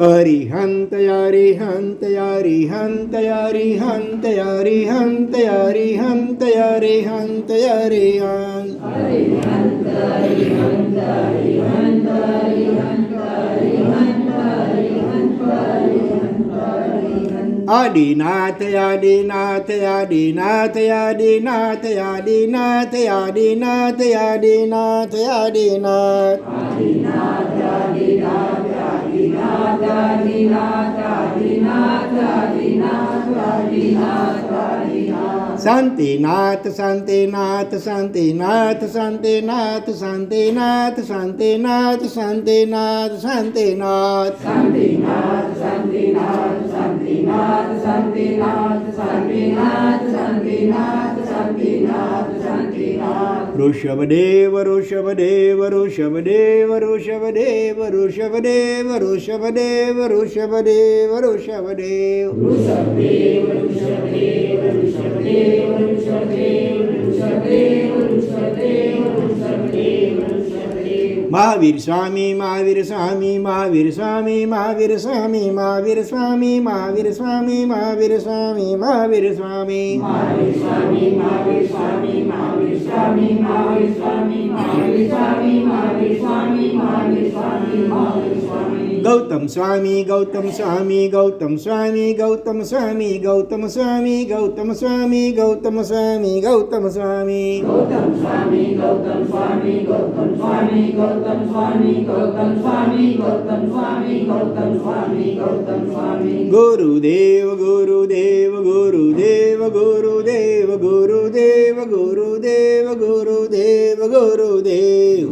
અરિહંત અરિહંત અરિહંત અરિહંત અરિહંત અરિહંત અરિહંત આદિનાથ આદિનાથ આદિનાથ આદિનાથ આદિનાથ આદિનાથ આદિનાથ આદિનાથ શાંતિનાથ શાંતિનાથ શાંતિનાથ શાંતિનાથ શાંતિનાથ શાંતિનાથ શાંતિનાથ શાંતિનાથ ઋષભદેવ ઋષભદેવ ઋષભદેવ ઋષભદેવ ઋષભદેવ ઋષભદેવ ઋષભદેવ ઋષભદેવ મહાવીર સ્વામી મહાવીર સ્વામી મહાવીર સ્વામી મહાવીર સ્વામી મહાવીર સ્વામી મહાવીર સ્વામી મહાવીર સ્વામી મહાવીર સ્વામી ગૌતમ સ્વામી ગૌતમ સ્વામી ગૌતમ સ્વામી ગૌતમ સ્વામી ગૌતમ સ્વામી ગૌતમ સ્વામી ગૌતમ સ્વામી ગૌતમ સ્વામી ગુરુદેવ ગુરુદેવ ગુરુદેવ ગુરુદેવ ગુરુદેવ ગુરુદેવ ગુરુદેવ ગુરુદેવ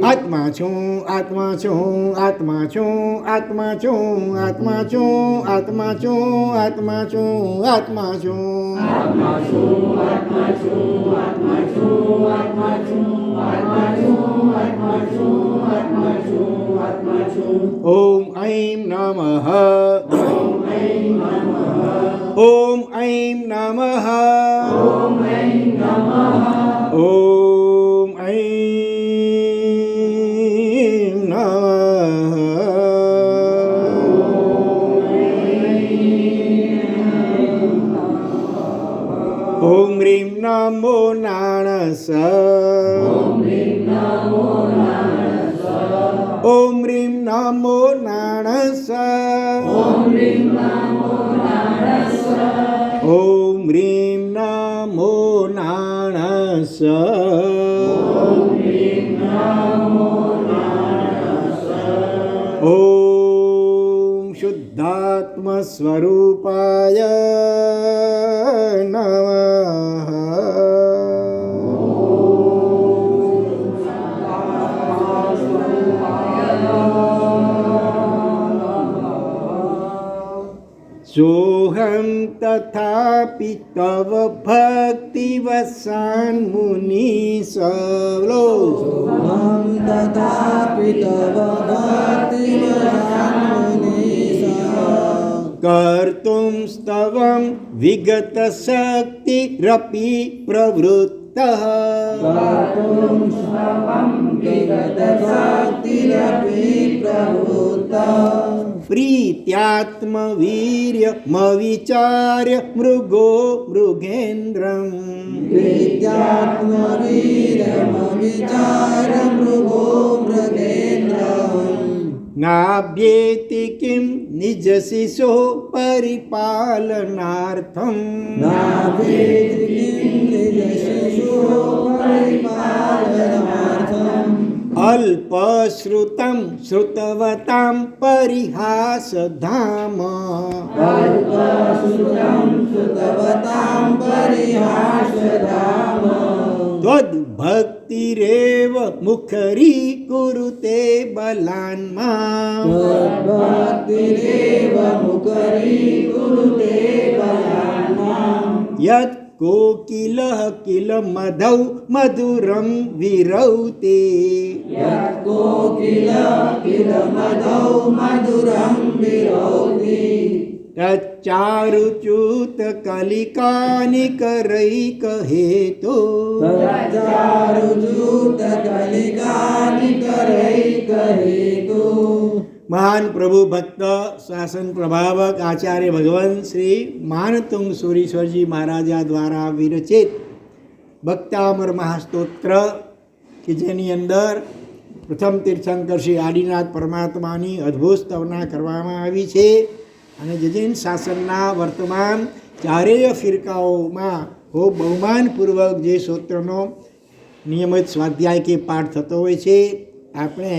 આત્મા છું આત્મા છું આત્મા છું આત્મા છું આત્મા છું આત્મા છું આત્મા છું આત્મા છું ઓમ ઐં નમઃ ઓમ ઐં નમઃ ઓમ ઐં ઓમ રીમ નમો નાણસ ઓમ રીમ નમો નાણસ ઓમ રીમ નમો નાણસ ઓમ રીમ નમો નાણસ ઓમ રીમ નમો નાણસ ઓમ શુદ્ધાત્મ સ્વરૂપાય નમઃ सोहम तथापि तव भक्तिवसान मुनि सवलो सोहम तथापि तव भक्तिवसान मुनि कर्तुं स्तवं विगत शक्तिरपि प्रवृत्तः कर्तुं स्तवं विगत शक्तिरपि प्रवृत्तः प्रीत्यात्मवीर्यमविचार्य मृगो मृगेन्द्रम् प्रीत्यात्मवीर्यमविचार्य मृगो मृगेन्द्रम् नाभ्येति किं निजशिशो परिपालनार्थम् नाभ्येति किं निजशिशो परिपालनार्थम् अल्पश्रुतं श्रुतवतां परिहासधाम अल्पश्रुतं श्रुतवतां परिहासधाम त्वद्भक्तिरेव मुखरीकुरुते बलान्मा त्वद्भक्तिरेव मुखरीकुरुते बलान्मा यत् कोकिलः किल मधौ मधुरं विरौते यत् कोकिलः किल मधौ मधुरं विरौति ચારુચૂત કલિકાની કરઈ કહે તો ચારુચૂત કલિકાની કરઈ કહે તો મહાન પ્રભુ ભક્ત શાસન પ્રભાવક આચાર્ય ભગવાન શ્રી માનતુંગ સુરીશ્વરજી મહારાજા દ્વારા વિરચિત ભક્તામર મહાસ્તોત્ર કે જેની અંદર પ્રથમ તીર્થંકર શ્રી આદિનાથ પરમાત્માની અદ્ભુત સ્તવના કરવામાં આવી છે અને જૈન શાસનના વર્તમાન ચારેય ફિરકાઓમાં ખૂબ બહુમાનપૂર્વક જે સૂત્રનો નિયમિત સ્વાધ્યાય કે પાઠ થતો હોય છે આપણે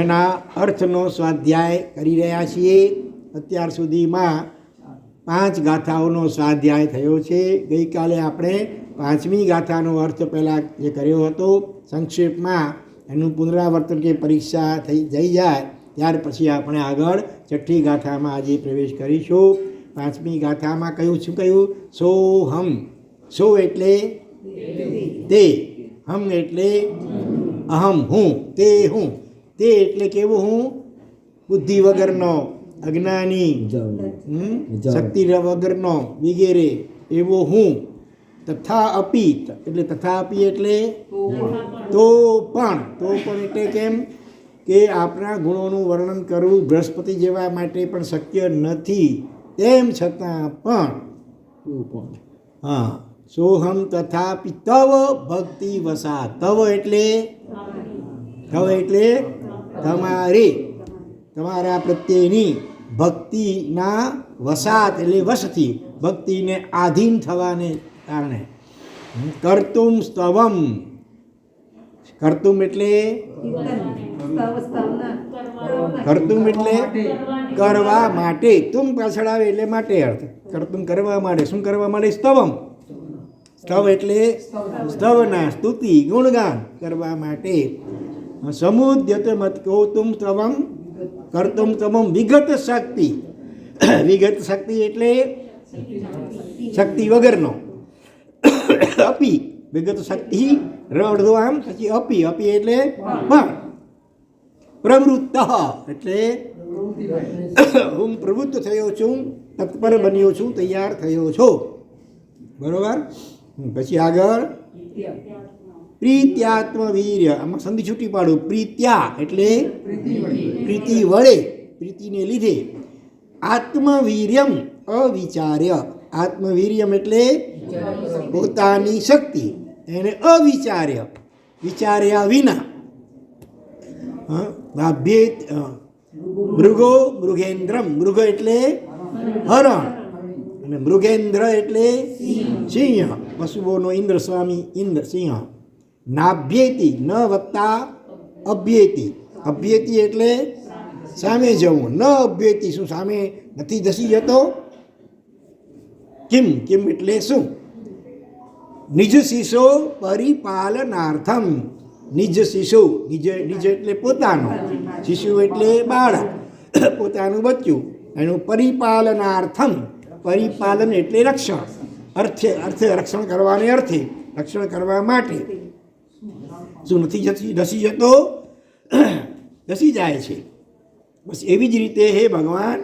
એના અર્થનો સ્વાધ્યાય કરી રહ્યા છીએ. અત્યાર સુધીમાં 5 ગાથાઓનો સ્વાધ્યાય થયો છે. ગઈકાલે આપણે 5મી ગાથાનો અર્થ પહેલાં જે કર્યો હતો સંક્ષેપમાં, એનું પુનરાવર્તન કે પરીક્ષા થઈ જાય ત્યાર પછી આપણે આગળ 6ઠ્ઠી ગાથામાં આજે પ્રવેશ કરીશું. 5મી ગાથામાં શું કહ્યું? સોહમ. સો એટલે તે, હમ એટલે અહમ હું, તે હું. તે એટલે કેવું હું? બુદ્ધિ વગરનો, અજ્ઞાની, શક્તિ વગરનો વગેરે એવો હું. તથા અપી એટલે તથા અપી એટલે તો પણ એટલે કેમ કે આપણા ગુણોનું વર્ણન કરવું બૃહસ્પતિ જેવા માટે પણ શક્ય નથી, તેમ છતાં પણ હા સોહમ તથાપી તવ ભક્તિ વસા. તવ એટલે તમારા પ્રત્યેની ભક્તિના વસાત એટલે વશથી, ભક્તિને આધીન થવાને કારણે કર્તુમ સ્તવમ. કર્તુમ એટલે કરવા માટે. તુમ પાછળ આવે એટલે માટે અર્થ. કર્તુમ કરવા માટે. શું કરવા માટે? સ્તવમ. સ્તવ એટલે સ્તવના, સ્તુતિ, ગુણગાન કરવા માટે. સમુદ્યત મત કૌતુમ સ્તવમ કર્તુમ સ્તવમ વિગત શક્તિ. વિગત શક્તિ એટલે શક્તિ વગરનો. અપી વિગત શક્તિ રડધો આમ, પછી અપી. અપી એટલે પણ. પ્રવૃત્ત એટલે હું પ્રવૃત્ત થયો છું, તત્પર બન્યો છું, તૈયાર થયો છો. બરોબર. પછી આગળ પ્રીત્યાત્મ વીર્ય. આમાં સંધિ છૂટી પાડું. પ્રીત્યા એટલે પ્રીતિ વડે, પ્રીતિને લીધે. આત્મવીર્યમ અવિચાર્ય. આત્મવીર્યમ એટલે પોતાની શક્તિ, એને અવિચાર્ય, વિચાર્યા વિના. મૃગો મૃગેન્દ્રમ. મૃગ એટલે હરણ અને મૃગેન્દ્ર એટલે સિંહ. પશુઓનો ઇન્દ્ર સ્વામી ઇન્દ્ર સિંહ. નાભ્યેતિ ન વત્તા અભ્યેતિ. અભ્યેતિ એટલે સામે જવું. ન અભ્યેતિ શું સામે નથી ધસી જતો. કિમ. કિમ એટલે શું? નિજ શિશો પરિપાલનાર્થમ. નિજ શિશુ. નિજ એટલે પોતાનો, શિશુ એટલે બાળક, પોતાનું બચ્ચું. એનું પરિપાલનાર્થમ. પરિપાલન એટલે રક્ષણ. અર્થે રક્ષણ કરવાને અર્થે રક્ષણ કરવા માટે. શું નથી ધસી જતો? ધસી જાય છે. બસ એવી જ રીતે હે ભગવાન,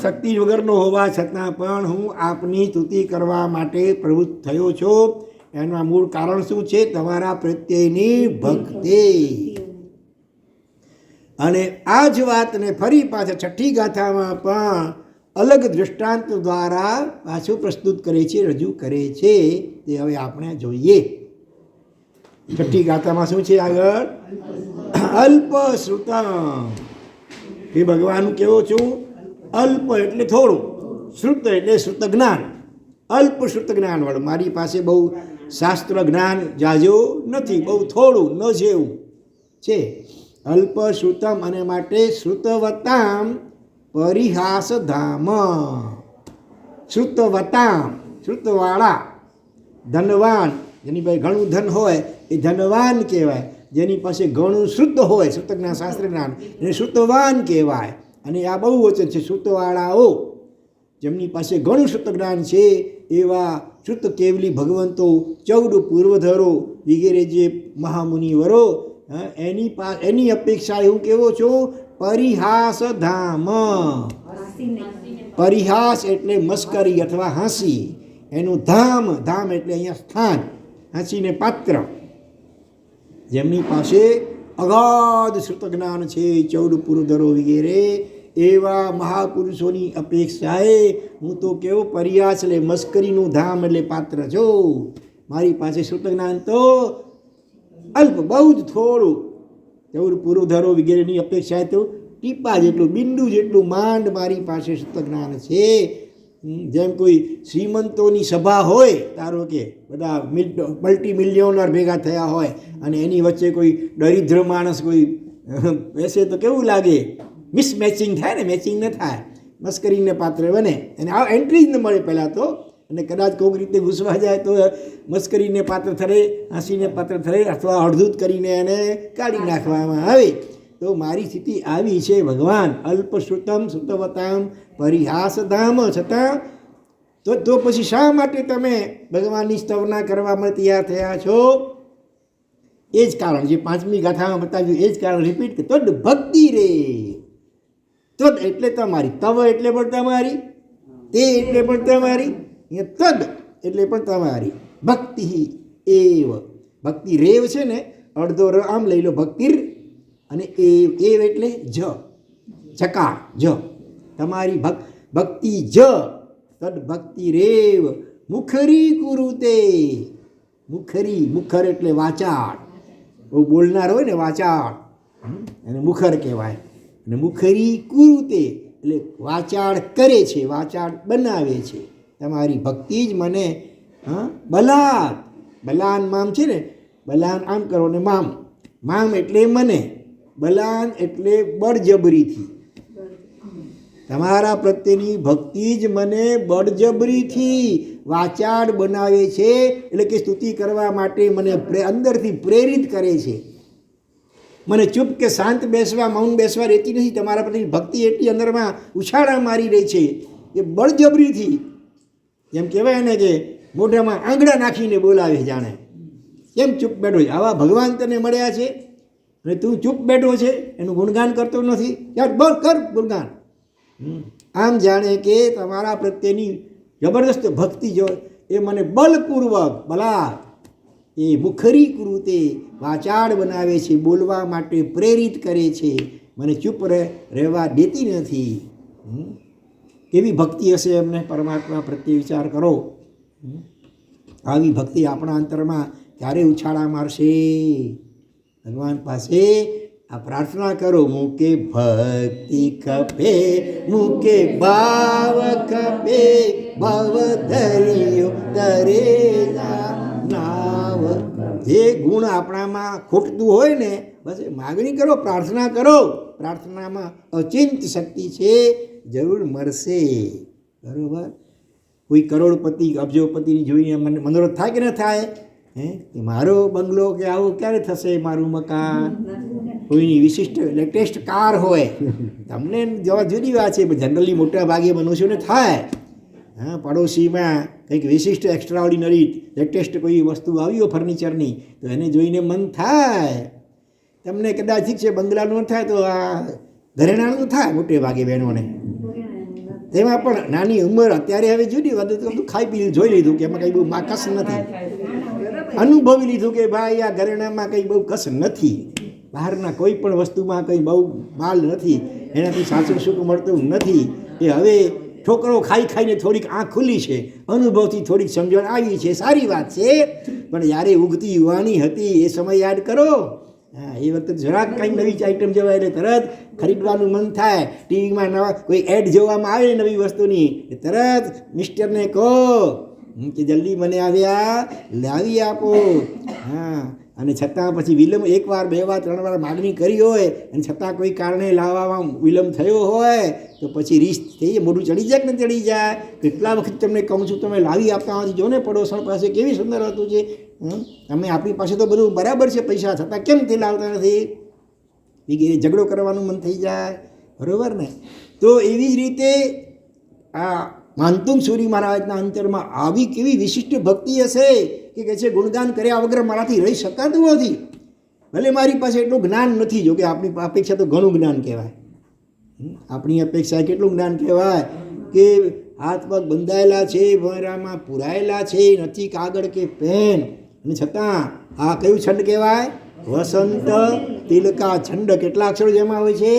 શક્તિ વગરનો હોવા છતાં પણ હું આપની સ્તુતિ કરવા માટે પ્રવૃત્ત થયો છું. એનું મૂળ કારણ શું છે? તમારા પ્રત્યેની ભક્તિ. અને આ જ વાતને ફરી પાછા 6ઠ્ઠી ગાથામાં પણ અલગ દૃષ્ટાંત દ્વારા પાછું પ્રસ્તુત કરે છે, રજૂ કરે છે. તે હવે આપણે જોઈએ. 6ઠ્ઠી ગાથામાં શું છે આગળ? અલ્પ શ્રુતમ. એ ભગવાન કેવો છું? અલ્પ એટલે થોડું, શ્રુત એટલે શ્રુત જ્ઞાન. અલ્પ શ્રુત જ્ઞાન વાળું. મારી પાસે બહુ શાસ્ત્ર જ્ઞાન જાજો નથી, બહુ થોડું ન જેવું છે. અલ્પ શ્રુતમ અને માટે શ્રુતવતામ પરિહાસ ધામ. શ્રુતવતામ શ્રુતવાળા. ધનવાન, જેની પાસે ઘણું ધન હોય એ ધનવાન કહેવાય. જેની પાસે ઘણું શુદ્ધ હોય, શુદ્ધ જ્ઞાન, શાસ્ત્ર જ્ઞાન, એને શુદ્ધવાન કહેવાય. અને આ બહુ વચન છે. શુદ્ધવાળાઓ, જેમની પાસે ઘણું શુદ્ધ જ્ઞાન છે એવા શુદ્ધ કેવલી ભગવંતો, 14 પૂર્વધરો વગેરે જે મહામુનિવરો, એની અપેક્ષા હું કેવો છું? પરિહાસ ધામ. પરિહાસ એટલે મસ્કરી અથવા હાંસી, એનું ધામ, ધામ એટલે અહીંયા સ્થાન, હાંસીને પાત્ર. જેમની પાસે અગાધ શ્રુતજ્ઞાન છે, 14 પુરુધરો વગેરે એવા મહાપુરુષોની અપેક્ષાએ હું તો કેવો પરિહાસ એટલે મસ્કરીનું ધામ એટલે પાત્ર છું. મારી પાસે શ્રુતજ્ઞાન તો અલ્પ, બહુ જ થોડું, 14 પુરુધરો વગેરેની અપેક્ષાએ તો ટીપા જેટલું, બિંદુ જેટલું માંડ મારી પાસે શુદ્ધ છે. જેમ કોઈ શ્રીમંતોની સભા હોય, ધારો કે બધા મલ્ટી મિલિયનર ભેગા થયા હોય અને એની વચ્ચે કોઈ દરિદ્ર માણસ કોઈ બેસે તો કેવું લાગે? મિસમેચિંગ થાય ને, મેચિંગ ન થાય, મસ્કરીને પાત્ર બને. અને આ એન્ટ્રી જ ન મળે પહેલાં તો, અને કદાચ કોઈક રીતે ઘૂસવા જાય તો મસ્કરીને પાત્ર થરે, હાંસીને પાત્ર થરે, અથવા અડધૂત કરીને એને કાઢી નાખવામાં આવે. તો મારી સ્થિતિ આવી છે ભગવાન. અલ્પશ્રુતમ શ્રુતવતામ પરિહાસધામ. છતાં તો પછી શા માટે તમે ભગવાનની સ્તવના કરવામાં તૈયાર થયા છો? એ જ કારણ, જે 5મી ગાથામાં બતાવ્યું એ જ કારણ રિપીટ કે તદ ભક્તિ રે. તદ એટલે તમારી, તવ એટલે પણ તમારી, તે એટલે પણ તમારી, તદ એટલે પણ તમારી. ભક્તિ એવ, ભક્તિ રેવ છે ને, અડધો ર આમ લઈ લો, ભક્તિર, અને એવ એટલે જ, ચકાર, જ, તમારી ભક્તિ જ. તદ ભક્તિ રેવ મુખરી કુરુતે. મુખરી, મુખર એટલે વાચાળ, બહુ બોલનાર હોય ને વાચાળ, એને મુખર કહેવાય. અને મુખરી કુરુતે એટલે વાચાળ કરે છે, વાચાળ બનાવે છે. તમારી ભક્તિ જ મને બલાન, બલાન મામ છે ને, બલાન આમ કરો ને મામ, મામ એટલે મને, બલાન એટલે બળજબરીથી. તમારા પ્રત્યેની ભક્તિ જ મને બળજબરીથી વાચાળ બનાવે છે. એટલે કે સ્તુતિ કરવા માટે મને અંદરથી પ્રેરિત કરે છે. મને ચૂપ કે શાંત બેસવા, મૌન બેસવા રહેતી નથી. તમારા પ્રત્યેની ભક્તિ એટલી અંદરમાં ઉછાળા મારી રહી છે કે બળજબરીથી, જેમ કહેવાય ને કે મોઢામાં આંગળા નાખીને બોલાવે, જાણે કેમ ચૂપ બેઠો છે. આવા ભગવાન તને મળ્યા છે અને તું ચૂપ બેઠો છે, એનું ગુણગાન કરતો નથી. યાર બોલ, કર ગુણગાન. આમ જાણે કે તમારા પ્રત્યેની જબરદસ્ત ભક્તિ જો એ મને બલપૂર્વક, બલા એ મુખરી કૃતે વાચાળ બનાવે છે, બોલવા માટે પ્રેરિત કરે છે, મને ચૂપ રહેવા દેતી નથી. કેવી ભક્તિ હશે એમને પરમાત્મા પ્રત્યે વિચાર કરો. આવી ભક્તિ આપણા અંતરમાં ક્યારે ઉછાળા મારશે? ભગવાન પાસે આ પ્રાર્થના કરો, મૂકે ભક્તિ ખપે, મૂકે ભાવ ખપે, ભાવ ધર્યો તરે નાવ. જે ગુણ આપણામાં ખૂટતું હોય ને, બસ માગણી કરો, પ્રાર્થના કરો. પ્રાર્થનામાં અચિંત શક્તિ છે, જરૂર મળશે. બરાબર? કોઈ કરોડપતિ, અબજોપતિની જોઈને મને મનોરથ થાય કે ન થાય? કે મારો બંગલો કે આવું ક્યારે થશે, મારું મકાન? કોઈની વિશિષ્ટ લેટેસ્ટ કાર હોય, તમને જવા જુદી વાત છે, જનરલી મોટા ભાગે મનુષ્યોને થાય. પડોશીમાં કંઈક વિશિષ્ટ એક્સ્ટ્રા ઓર્ડિનરી લેટેસ્ટ કોઈ વસ્તુ આવી હોય ફર્નિચરની, તો એને જોઈને મન થાય. તમને કદાચ ઠીક છે બંગલાનું ન થાય તો આ ઘરેણાનું થાય મોટે ભાગે બહેનોને. તેમાં પણ નાની ઉંમર, અત્યારે હવે જુદી વાત, ખાઈ પી જોઈ લીધું કે એમાં કંઈ બહુ કસ નથી, અનુભવી લીધું કે ભાઈ આ ઘરેણામાં કંઈ બહુ કસ નથી, બહારના કોઈ પણ વસ્તુમાં કંઈ બહુ માલ નથી, એનાથી સાચું સુખ મળતું નથી. એ હવે છોકરો ખાઈને થોડીક આંખ ખુલ્લી છે, અનુભવથી થોડીક સમજણ આવી છે, સારી વાત છે. પણ જ્યારે ઉગતી યુવાની હતી એ સમય યાદ કરો. એ વખતે જરાક કંઈક નવી આઈટમ જવાય એટલે તરત ખરીદવાનું મન થાય. ટીવીમાં નવા કોઈ એડ જોવામાં આવે નવી વસ્તુની, તરત મિસ્ટરને કહો કે જલ્દી મને આવ્યા લાવી આપો. અને છતાં પછી વિલંબ, 1 વાર 2 વાર 3 વાર માગણી કરી હોય અને છતાં કોઈ કારણે લાવવામાં વિલંબ થયો હોય તો પછી રીસ થઈ જાય, મોઢું ચડી જાય કે ન ચડી જાય. કેટલા વખત તમને કહું છું, તમે લાવી આપતા નથી. જો ને પડોશણ પાસે કેવી સુંદર હતું છે. તમે આપણી પાસે તો બધું બરાબર છે, પૈસા છતાં કેમ તે લાવતા નથી? વગેરે ઝઘડો કરવાનું મન થઈ જાય. બરાબર ને? તો એવી જ રીતે આ માનતુંગ સૂરી મહારાજના અંતરમાં આવી કેવી વિશિષ્ટ ભક્તિ હશે કે કહે છે ગુણગાન કર્યા વગર મારાથી રહી શકાતું નથી. ભલે મારી પાસે એટલું જ્ઞાન નથી, જો કે આપણી અપેક્ષા તો ઘણું જ્ઞાન કહેવાય. આપણી અપેક્ષા કેટલું જ્ઞાન કહેવાય? કે હાથ પગ બંધાયેલા છે, ભોંયરામાં પુરાયેલા છે, નથી કાગળ કે પેન, અને છતાં આ કયું છંદ કહેવાય? વસંત તિલકા છંદ. કેટલા અક્ષરો જેમાં હોય છે?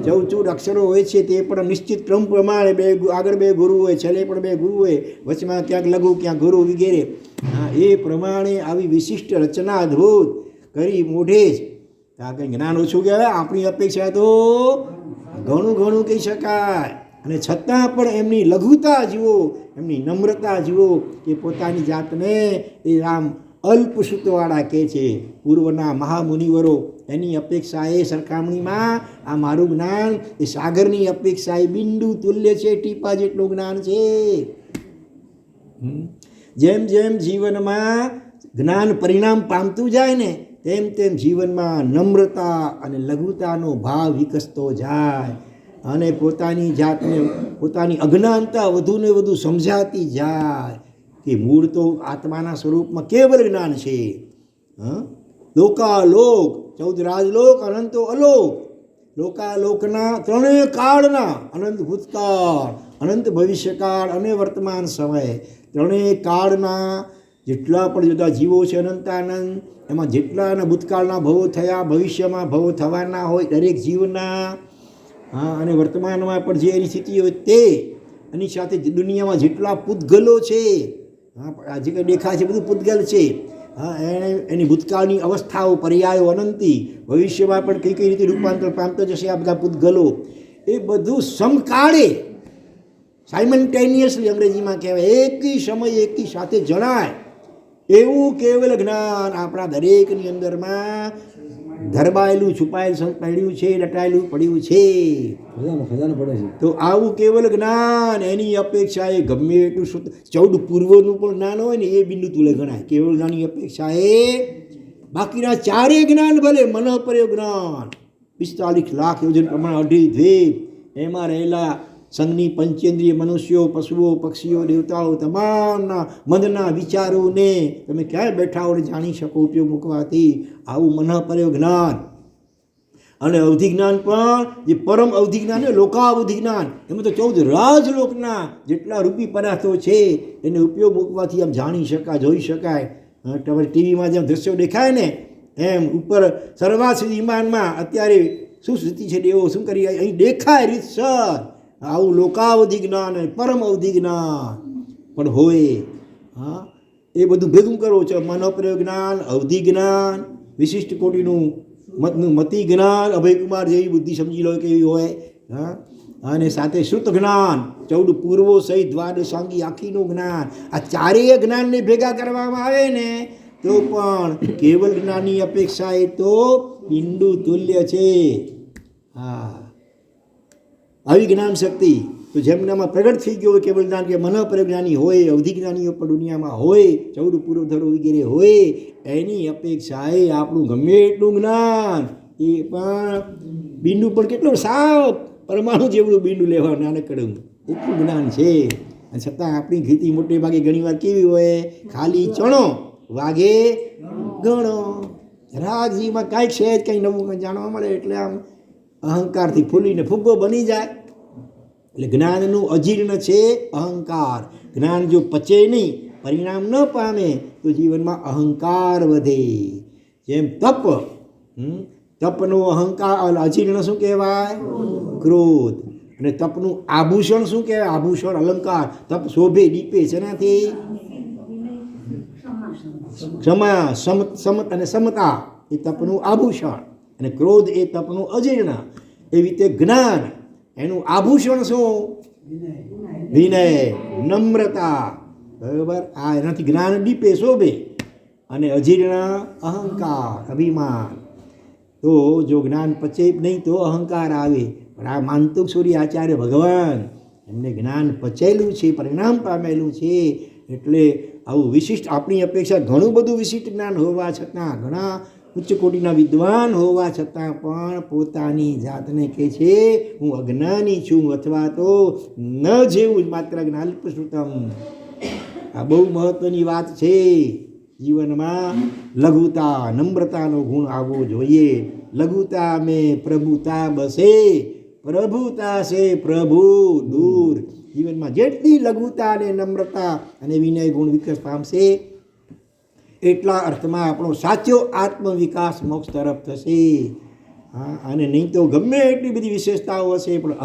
14 અક્ષરો હોય છે. તે પણ નિશ્ચિત ક્રમ પ્રમાણે આગળ 2 ગુરુ હોય, છેલ્લે પણ 2 ગુરુ હોય, વચમાં ક્યાંક લઘુ ક્યાંક ગુરુ વગેરે. હા, એ પ્રમાણે આવી વિશિષ્ટ રચના અદ્ભુત કરી મોઢે જ આ કંઈ જ્ઞાન ઓછું કહેવાય. આપણી અપેક્ષા તો ઘણું કહી શકાય. અને છતાં પણ એમની લઘુતા જુઓ, એમની નમ્રતા જુઓ કે પોતાની જાતને એ આમ અલ્પસૂત્રવાળા કહે છે. પૂર્વના મહામુનિવરો એની અપેક્ષાએ સરખામણીમાં આ મારું જ્ઞાન એ સાગરની અપેક્ષાએ બિંદુ તુલ્ય છે, ટીપા જેટલું જ્ઞાન છે. જેમ જેમ જીવનમાં જ્ઞાન પરિણામ પામતું જાય ને તેમ તેમ જીવનમાં નમ્રતા અને લઘુતાનો ભાવ વિકસતો જાય અને પોતાની જાતને પોતાની અજ્ઞાનતા વધુને વધુ સમજાતી જાય કે મૂળ તો આત્માના સ્વરૂપમાં કેવલ જ્ઞાન છે. લોકાલોક 14 રાજલોક, અનંતો અલોક. લોકાલોકના 3 કાળના અનંત ભૂતકાળ, અનંત ભવિષ્યકાળ અને વર્તમાન સમય, 3 કાળના જેટલા પણ જુદા જીવો છે અનંતાનંદ, એમાં જેટલાના ભૂતકાળના ભવો થયા, ભવિષ્યમાં ભવો થવાના હોય દરેક જીવના, અને વર્તમાનમાં પણ જે એની સ્થિતિ હોય તે, એની સાથે દુનિયામાં જેટલા પૂતગલો છે, જે કંઈ દેખાય છે બધું પૂતગલ છે. એની ભૂતકાળની અવસ્થાઓ પર્યાયો અનંતી, ભવિષ્યમાં પણ કઈ રીતે રૂપાંતર પામતો જશે આ બધા પૂતગલો, એ બધું સમકાળે સાયમલ્ટેનિયસલી અંગ્રેજીમાં કહેવાય, એકી સમય એકી સાથે જણાય એવું કેવલ જ્ઞાન આપણા દરેકની અંદરમાં ધરબાયેલું, છુપાયેલું પડ્યું છે, દટાયેલું પડ્યું છે. તો આવું કેવલ જ્ઞાન એની અપેક્ષાએ ગમે એટલું 14 પૂર્વનું પણ જ્ઞાન હોય ને એ બિંદુ તુલે ગણાય. કેવળ જ્ઞાનની અપેક્ષાએ બાકીના 4 જ્ઞાન ભલે મનઃપર્ય જ્ઞાન 45 લાખ યોજન પ્રમાણે 2.5 દ્વીપ, એમાં રહેલા સંઘની પંચેન્દ્રિય મનુષ્યો, પશુઓ, પક્ષીઓ, દેવતાઓ તમામના મનના વિચારોને તમે ક્યાંય બેઠા હોય જાણી શકો ઉપયોગ મૂકવાથી. આવું મનઃપર્ય જ્ઞાન અને અવધિ જ્ઞાન પણ જે પરમ અવધિ જ્ઞાન ને લોકાવધિ જ્ઞાન, એમાં તો 14 રાજલોકના જેટલા રૂપી પદાર્થો છે એને ઉપયોગ મૂકવાથી આમ જાણી શકાય, જોઈ શકાય. તમારે ટીવીમાં જેમ દ્રશ્યો દેખાય ને એમ ઉપર સર્વાશ્રી વિમાનમાં અત્યારે શું સ્થિતિ છે દેવો શું કરી અહીં દેખાય રીતસર. આવું લોકાવધિ જ્ઞાન અને પરમ અવધિ જ્ઞાન પણ હોય. એ બધું ભેગું કરો છો, મનોપ્રયોગ જ્ઞાન, અવધિ જ્ઞાન, વિશિષ્ટ કોટીનું મતિ જ્ઞાન, અભયકુમાર જેવી બુદ્ધિ સમજી લો કેવી હોય. અને સાથે શ્રુત જ્ઞાન, 14 પૂર્વો સહિત દ્વાદશાંગી આખીનું જ્ઞાન. આ 4 જ્ઞાનને ભેગા કરવામાં આવે ને તો પણ કેવલ જ્ઞાનની અપેક્ષા એ તો બિંદુ તુલ્ય છે. આવી જ્ઞાન શક્તિ તો જેમનામાં પ્રગટ થઈ ગયો હોય કેવલ જ્ઞાન, કે મનઃપરિજ્ઞાની હોય, અવધિ જ્ઞાનીઓ પણ દુનિયામાં હોય, 14 પૂર્વધરો વગેરે હોય, એની અપેક્ષાએ આપણું ગમે એટલું જ્ઞાન એ પણ બિંદુ પણ કેટલું સાવ પરમાણુ જેવડું બિંદુ લેવા નાનકડું એટલું જ્ઞાન છે. અને છતાં આપણી ગીતિ મોટે ભાગે ઘણીવાર કેવી હોય, ખાલી ચણો વાગે ગણો. રાગજીમાં કાંઈક છે જ કંઈ નવું કંઈ જાણવા મળે એટલે આમ અહંકારથી ફૂલીને ફુગ્ગો બની જાય. એટલે જ્ઞાનનું અજીર્ણ છે અહંકાર. જ્ઞાન જો પચે નહીં, પરિણામ ન પામે તો જીવનમાં અહંકાર વધે. જેમ તપનો અહંકાર અજીર્ણ શું કહેવાય? ક્રોધ. અને તપનું આભૂષણ શું કહેવાય? આભૂષણ અલંકાર. તપ શોભે દીપે જેનાથી ક્ષમા, સમત અને સમતા એ તપનું આભૂષણ, અને ક્રોધ એ તપનું અજીર્ણ. એવી રીતે જ્ઞાન એનું આભૂષણ શું? વિનય, નમ્રતા. બરાબર. આ એનાથી જ્ઞાન દીપે શોભે, અને અજીર્ણ અહંકાર, અભિમાન. તો જો જ્ઞાન પચે નહીં તો અહંકાર આવે. પણ આ માંતુક સૂર્ય આચાર્ય ભગવાન એમને જ્ઞાન પચેલું છે, પરિણામ પામેલું છે. એટલે આવું વિશિષ્ટ આપણી અપેક્ષા ઘણું બધું વિશિષ્ટ જ્ઞાન હોવા છતાં, ઘણા ઉચ્ચ કોટીના વિદ્વાન હોવા છતાં પણ પોતાની જાતને કહે છે હું અજ્ઞાની છું, અથવા તો ન જેવું માત્ર જ્ઞાલ્પશ્રુતમ. આ બહુ મહત્વની વાત છે. જીવનમાં લઘુતા, નમ્રતાનો ગુણ આવવો જોઈએ. લઘુતા મેં પ્રભુતા બસે, પ્રભુતા સે પ્રભુ દૂર. જીવનમાં જેટલી લઘુતા અને નમ્રતા અને વિનય ગુણ વિકાસ પામશે એટલા અર્થમાં આપણો સાચો આત્મવિકાસ મોક્ષ તરફ થશે. હા, અને નહીં તો ગમે એટલી બધી વિશેષતાઓ હશે પણ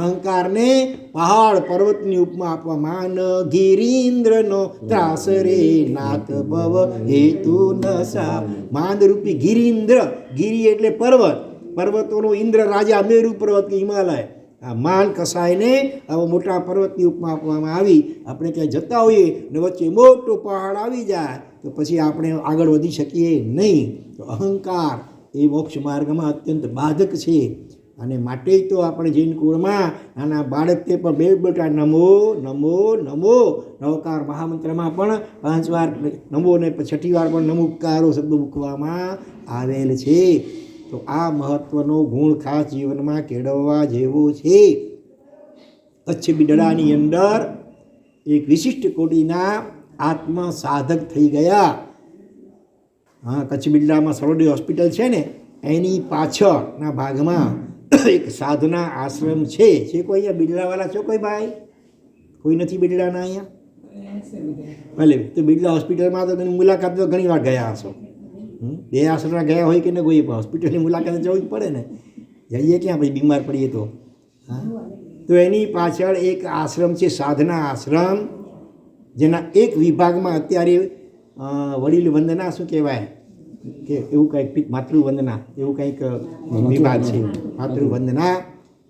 અહંકારને પહાડ પર્વતની ઉપમા આપવા. માન ગિરીન્દ્રનો ત્રાસ રે નાથ ભવ હેતુ નસા. માનરૂપી ગિરી એટલે પર્વતોનો ઇન્દ્ર રાજા મેરુ પર્વત કે હિમાલય. આ માન કસાયને આવા મોટા પર્વતની ઉપમા આપવામાં આવી. આપણે ક્યાંય જતા હોઈએ ને વચ્ચે મોટો પહાડ આવી જાય તો પછી આપણે આગળ વધી શકીએ નહીં. તો અહંકાર એ મોક્ષ માર્ગમાં અત્યંત બાધક છે. અને માટે તો આપણે જૈન કુળમાં નાના બાળકને પણ બે બેટા નમો નમો નમો નવકાર મહામંત્રમાં પણ 5 વાર નમો ને 6ઠી વાર પણ નમુકારો શબ્દ મૂકવામાં આવેલ છે. તો આ મહત્વનો ગુણ ખાસ જીવનમાં કેળવવા જેવો છે. કચ્છ બિદડાની અંદર એક વિશિષ્ટ કોટીના આત્મ સાધક થઈ ગયા. હા, કચ્છ બિદડામાં સરોવર હોસ્પિટલ છે ને એની પાછળના ભાગમાં એક સાધના આશ્રમ છે. કોઈ અહીંયા બિદડાવાળા છો? કોઈ ભાઈ? કોઈ નથી બિદડાના અહીંયા? ભલે, તો બિદડા હોસ્પિટલમાં તો તેની મુલાકાત તો ઘણી વાર ગયા હશો. બે આશ્રમમાં ગયા હોય કે ન કોઈ હોસ્પિટલની મુલાકાત જવું જ પડે ને. જઈએ ક્યાં પછી બીમાર પડીએ તો? હા, તો એની પાછળ એક આશ્રમ છે સાધના આશ્રમ, જેના એક વિભાગમાં અત્યારે વડીલ વંદના શું કહેવાય કે એવું કંઈક માતૃવંદના એવું કંઈક વિભાગ છે, માતૃવંદના.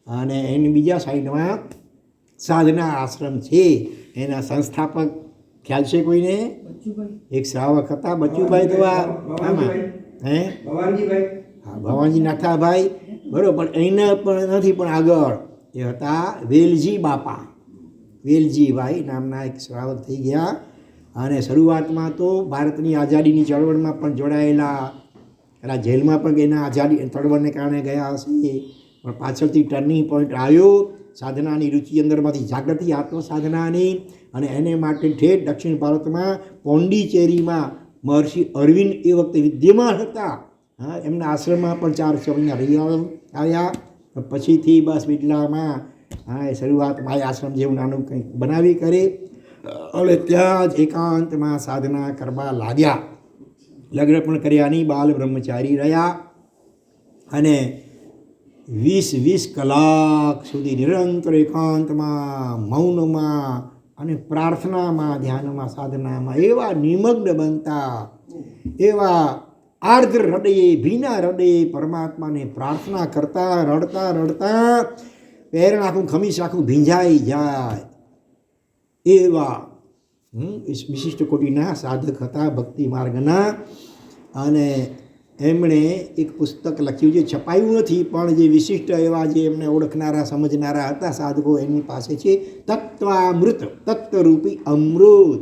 અને એની બીજા સાઈડમાં સાધના આશ્રમ છે. એના સંસ્થાપક ખ્યાલ છે કોઈને? એક શ્રાવક હતા બચુભાઈ. તો આમાં હા, ભવાનજી નાથાભાઈ, બરાબર. એના પણ નથી પણ આગળ એ હતા વેલજી બાપા. વેલજીભાઈ નામના એક શ્રાવક થઈ ગયા. અને શરૂઆતમાં તો ભારતની આઝાદીની ચળવળમાં પણ જોડાયેલા. એના જેલમાં પણ એના આઝાદી ચળવળને કારણે ગયા હશે. પણ પાછળથી ટર્નિંગ પોઈન્ટ આવ્યો. સાધનાની રુચિ અંદરમાંથી જાગૃતિ આત્મ સાધનાની. અને એને માટે ઠેઠ દક્ષિણ ભારતમાં પોંડિચેરીમાં મહર્ષિ અરવિંદ એ વખતે વિદ્યમાન હતા. હા, એમના આશ્રમમાં પણ 4 સમયના રહી આવ્યા. પછીથી બસ બિદડામાં હા એ શરૂઆતમાં આશ્રમ જેવું નાનું કંઈક બનાવી કરે અને ત્યાં જ એકાંતમાં સાધના કરવા લાગ્યા. લગ્ન પણ કર્યા નહીં, બાલ બ્રહ્મચારી રહ્યા. અને 20 કલાક સુધી નિરંતર એકાંતમાં, મૌનમાં અને પ્રાર્થનામાં, ધ્યાનમાં, સાધનામાં એવા નિમગ્ન બનતા, એવા આર્દ્ર હૃદયે, ભીના હૃદયે પરમાત્માને પ્રાર્થના કરતા, રડતા રડતા પહેરણ આખું ખમીસ આખું ભીંજાઈ જાય એવા વિશિષ્ટ કોટીના સાધક હતા ભક્તિ માર્ગના. અને એમણે એક પુસ્તક લખ્યું, જે છપાયું નથી પણ જે વિશિષ્ટ એવા જે એમને ઓળખનારા સમજનારા હતા સાધકો એમની પાસે છે, તત્વામૃત, તત્વરૂપી અમૃત.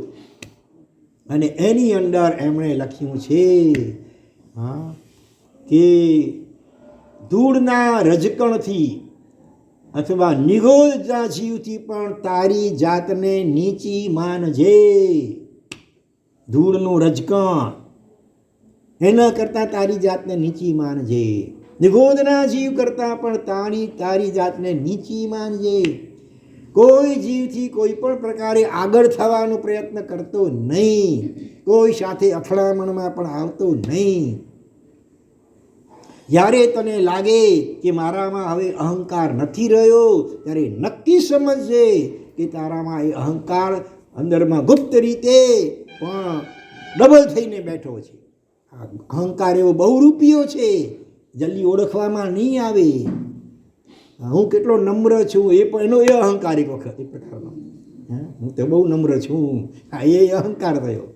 અને એની અંદર એમણે લખ્યું છે હા કે ધૂળના રજકણથી અથવા નિગોદના જીવથી પણ તારી જાતને નીચી માનજે. ધૂળનું રજકણ એના કરતાં તારી જાતને નીચી માનજે. નિગોદના જીવ કરતાં પણ તારી જાતને નીચી માનજે. કોઈ જીવથી કોઈ પણ પ્રકારે આગળ થવાનો પ્રયત્ન કરતો નહીં, કોઈ સાથે અથડામણમાં પણ આવતો નહીં. જ્યારે તને લાગે કે મારામાં હવે અહંકાર નથી રહ્યો ત્યારે નક્કી સમજજે કે તારામાં એ અહંકાર અંદરમાં ગુપ્ત રીતે પણ ડબલ થઈને બેઠો છે. અહંકાર એવો બહુરૂપિયો છે, જલ્દી ઓળખવામાં નહીં આવે. હું કેટલો નમ્ર છું એ પણ એનો એ અહંકાર એક વખત એ પ્રકારનો. હું તો બહુ નમ્ર છું, હા એ અહંકાર થયો.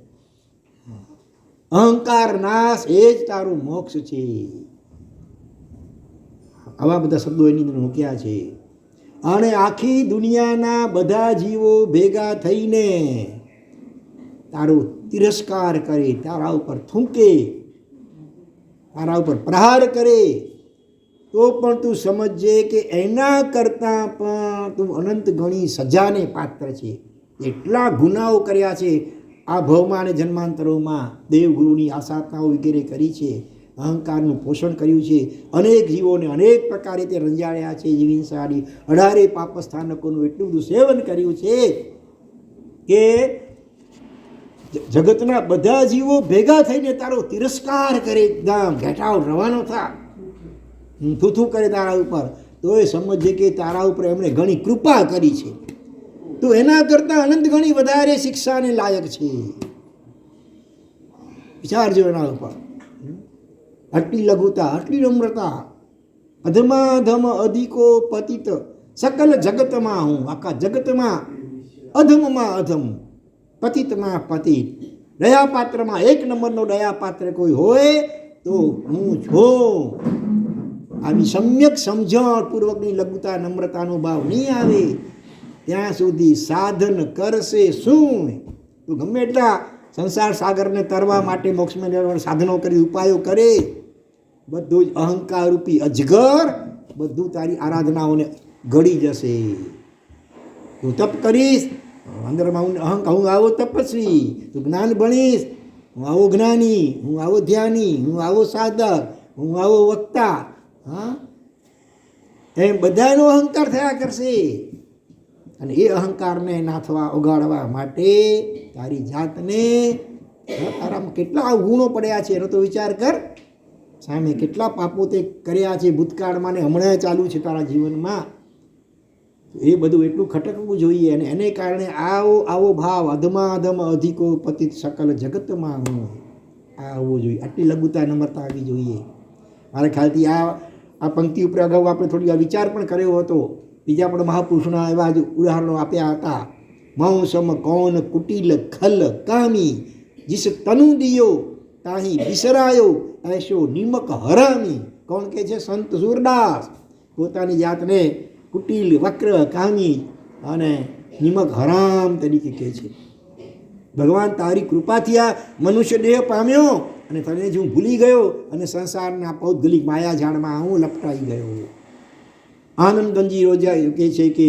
અહંકાર નાશ એ જ તારું મોક્ષ છે. આવા બધા શબ્દો એની અંદર મૂક્યા છે. અને આખી દુનિયાના બધા જીવો ભેગા થઈને તારો તિરસ્કાર કરે, તારા ઉપર થૂંકે, તારા ઉપર પ્રહાર કરે તો પણ તું સમજજે કે એના કરતાં પણ તું અનંત ગણી સજાને પાત્ર છે. એટલા ગુનાઓ કર્યા છે આ ભવમાં અને જન્માંતરોમાં, દેવગુરુની આસાધનાઓ વગેરે કરી છે. અહંકારનું પોષણ કર્યું છે. અનેક જીવોને અનેક પ્રકારે તે રંજાડ્યા છે. જીવનશાળી 18 પાપસ્થાનકોનું એટલું બધું સેવન કર્યું છે કે જગતના બધા જીવો ભેગા થઈને તારો તિરસ્કાર કરે, એકદમ ગેટ આઉટ, રવાનો થા, થૂથું કરે તારા ઉપર, તો એ સમજે કે તારા ઉપર એમણે ઘણી કૃપા કરી છે. તો એના કરતાં અનંત ગણી વધારે શિક્ષાને લાયક છે. વિચારજો એના ઉપર. આટલી લઘુતા, આટલી નમ્રતા. અધમાધમ અધિકો પતિત સકલ જગતમાં હું, આખા જગતમાં અધમમાં અધમ, પતિતમાં પતિત. દયાપાત્રમાં 1 નંબરનો દયાપાત્ર કોઈ હોય તો હું છું. આવી સમ્યક સમજણપૂર્વકની લઘુતા, નમ્રતાનો ભાવ નહીં આવે ત્યાં સુધી સાધન કરશે શું? તો ગમે એટલા સંસાર સાગરને તરવા માટે મોક્ષમાં સાધનો કરી, ઉપાયો કરે, બધું જ અહંકાર રૂપી અજગર બધું તારી આરાધનાઓને ગળી જશે. તું તપ કરીશ, અંદરમાં હું આવો તપસ્વી, તું જ્ઞાન ભણીશ, હું આવો જ્ઞાની, હું આવો ધ્યાની, હું આવો સાધક, હું આવો વક્તા, હા, એમ બધાનો અહંકાર થયા કરશે. અને એ અહંકારને નાથવા, ઓગાળવા માટે તારી જાતને, તારામાં કેટલા ગુણો પડ્યા છે એનો તો વિચાર કર. સામે કેટલા પાપો તે કર્યા છે ભૂતકાળમાં ને હમણાં ચાલુ છે તારા જીવનમાં. એ બધું એટલું ખટકવું જોઈએ. અને એને કારણે આવો ભાવ, અધમાધમ અધિકો પતિત સકલ જગતમાં હું, આવવો જોઈએ. આટલી લઘુતા, નમ્રતા આવવી જોઈએ. મારા ખ્યાલથી આ પંક્તિ ઉપર અગાઉ આપણે થોડી વિચાર પણ કર્યો હતો. બીજા પણ મહાપુરુષોના એવા જ ઉદાહરણો આપ્યા હતા. મૌસમ કૌન કુટિલ ખલ કામી, જીસ તનુ દિયો તાહી બિસરાયો, એશો નિમક હરામી. કોણ કહે છે? સંત સૂરદાસ પોતાની જાતને કુટિલ, વક્ર, કામી અને નિમક હરામ તરીકે કહે છે. ભગવાન તારી કૃપાથી આ મનુષ્ય દેહ પામ્યો અને તને જ હું ભૂલી ગયો અને સંસારના પૌદ્ગલિક માયાજાળમાં હું લપટાઈ ગયો. આનંદ ગંજી રોજા કહે છે કે